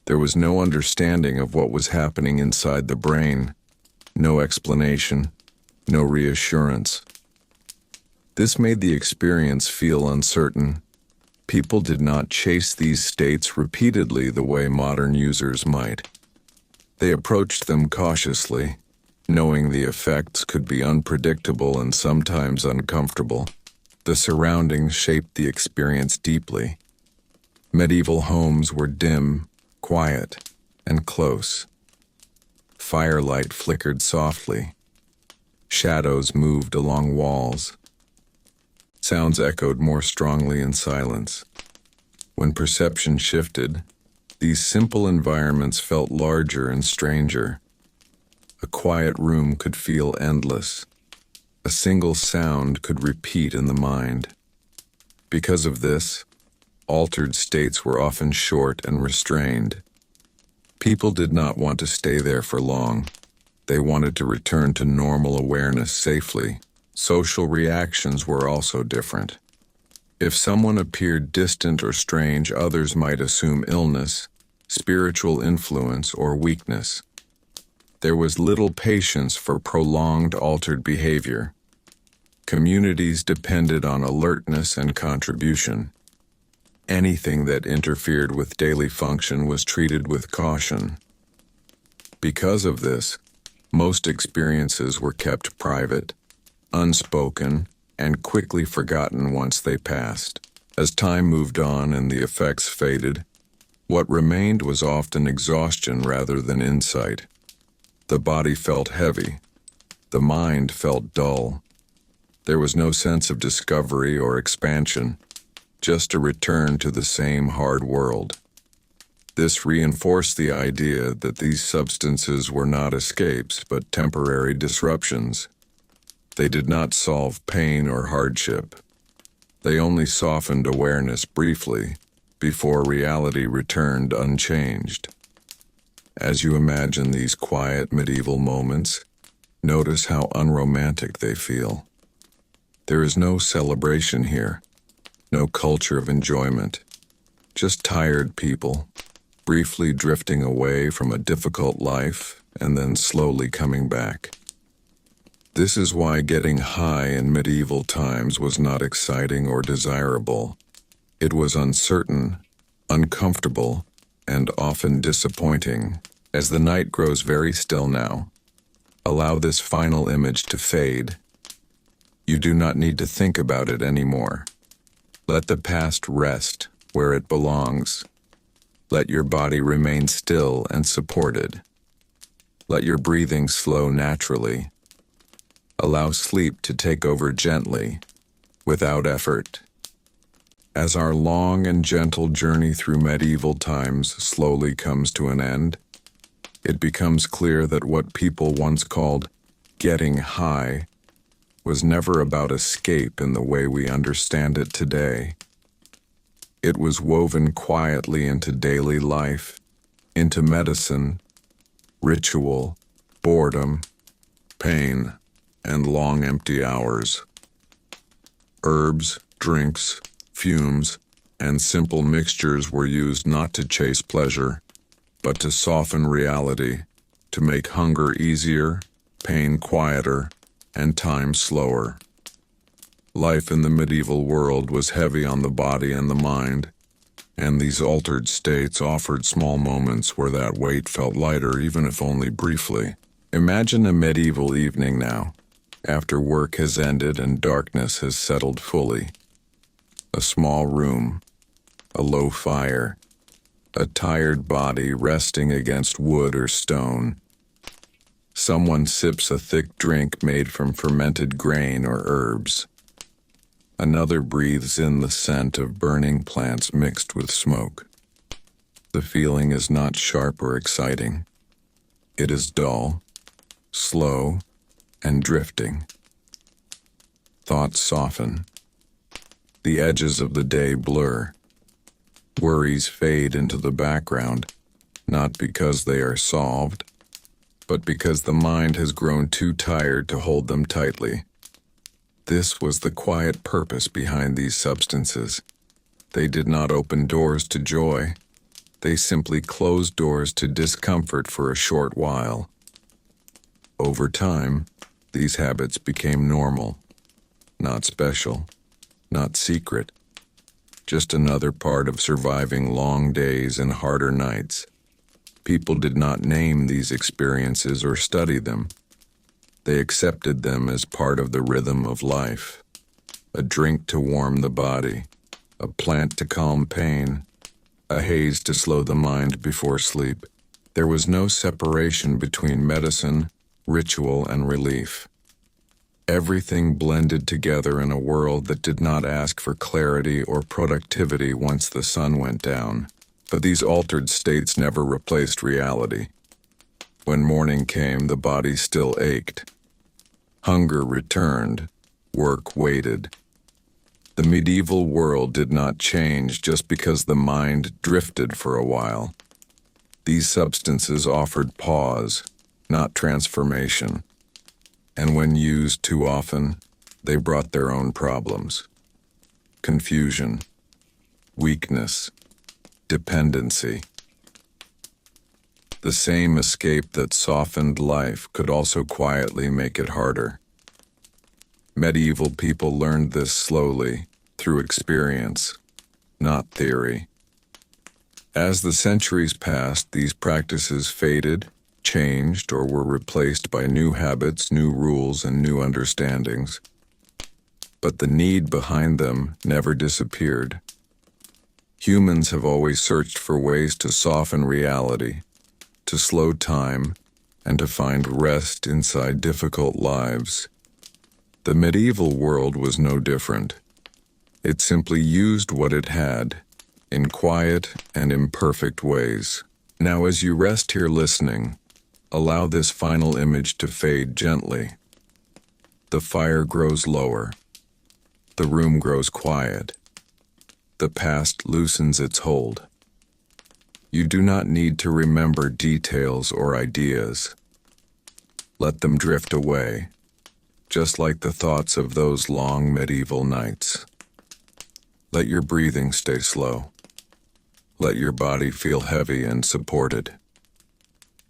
There was no understanding of what was happening inside the brain, no explanation, no reassurance. This made the experience feel uncertain. People did not chase these states repeatedly the way modern users might. They approached them cautiously, knowing the effects could be unpredictable and sometimes uncomfortable. The surroundings shaped the experience deeply. Medieval homes were dim, quiet, and close. Firelight flickered softly. Shadows moved along walls. Sounds echoed more strongly in silence. When perception shifted, these simple environments felt larger and stranger. A quiet room could feel endless. A single sound could repeat in the mind. Because of this, altered states were often short and restrained. People did not want to stay there for long. They wanted to return to normal awareness safely. Social reactions were also different. If someone appeared distant or strange, others might assume illness, spiritual influence, or weakness. There was little patience for prolonged altered behavior. Communities depended on alertness and contribution. Anything that interfered with daily function was treated with caution. Because of this, most experiences were kept private, unspoken, and quickly forgotten once they passed. As time moved on and the effects faded, what remained was often exhaustion rather than insight. The body felt heavy. The mind felt dull. There was no sense of discovery or expansion, just a return to the same hard world. This reinforced the idea that these substances were not escapes but temporary disruptions. They did not solve pain or hardship. They only softened awareness briefly, before reality returned unchanged. As you imagine these quiet medieval moments, notice how unromantic they feel. There is no celebration here, no culture of enjoyment, just tired people, briefly drifting away from a difficult life and then slowly coming back. This is why getting high in medieval times was not exciting or desirable. It was uncertain, uncomfortable, and often disappointing. As the night grows very still now, allow this final image to fade. You do not need to think about it anymore. Let the past rest where it belongs. Let your body remain still and supported. Let your breathing slow naturally. Allow sleep to take over gently, without effort. As our long and gentle journey through medieval times slowly comes to an end, it becomes clear that what people once called getting high was never about escape in the way we understand it today. It was woven quietly into daily life, into medicine, ritual, boredom, pain, and long empty hours. Herbs, drinks, fumes, and simple mixtures were used not to chase pleasure, but to soften reality, to make hunger easier, pain quieter, and time slower. Life in the medieval world was heavy on the body and the mind, and these altered states offered small moments where that weight felt lighter, even if only briefly. Imagine a medieval evening now, after work has ended and darkness has settled fully. A small room, a low fire, a tired body resting against wood or stone. Someone sips a thick drink made from fermented grain or herbs. Another breathes in the scent of burning plants mixed with smoke. The feeling is not sharp or exciting. It is dull, slow, and drifting. Thoughts soften. The edges of the day blur. Worries fade into the background, not because they are solved, but because the mind has grown too tired to hold them tightly. This was the quiet purpose behind these substances. They did not open doors to joy. They simply closed doors to discomfort for a short while. Over time, these habits became normal, not special, not secret, just another part of surviving long days and harder nights. People did not name these experiences or study them. They accepted them as part of the rhythm of life. A drink to warm the body, a plant to calm pain, a haze to slow the mind before sleep. There was no separation between medicine, ritual, and relief. Everything blended together in a world that did not ask for clarity or productivity once the sun went down. But these altered states never replaced reality. When morning came, the body still ached. Hunger returned. Work waited. The medieval world did not change just because the mind drifted for a while. These substances offered pause, not transformation. And when used too often, they brought their own problems. Confusion, weakness, dependency. The same escape that softened life could also quietly make it harder. Medieval people learned this slowly, through experience, not theory. As the centuries passed, these practices faded, changed, or were replaced by new habits, new rules, and new understandings. But the need behind them never disappeared. Humans have always searched for ways to soften reality, to slow time, and to find rest inside difficult lives. The medieval world was no different. It simply used what it had, in quiet and imperfect ways. Now, as you rest here listening, allow this final image to fade gently. The fire grows lower. The room grows quiet. The past loosens its hold. You do not need to remember details or ideas. Let them drift away, just like the thoughts of those long medieval nights. Let your breathing stay slow. Let your body feel heavy and supported.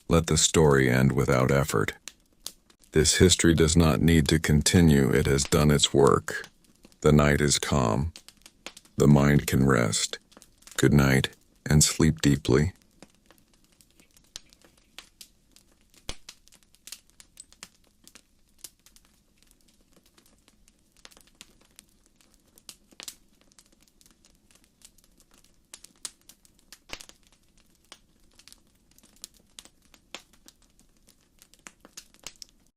Let the story end without effort. This history does not need to continue. It has done its work. The night is calm. The mind can rest. Good night, and sleep deeply.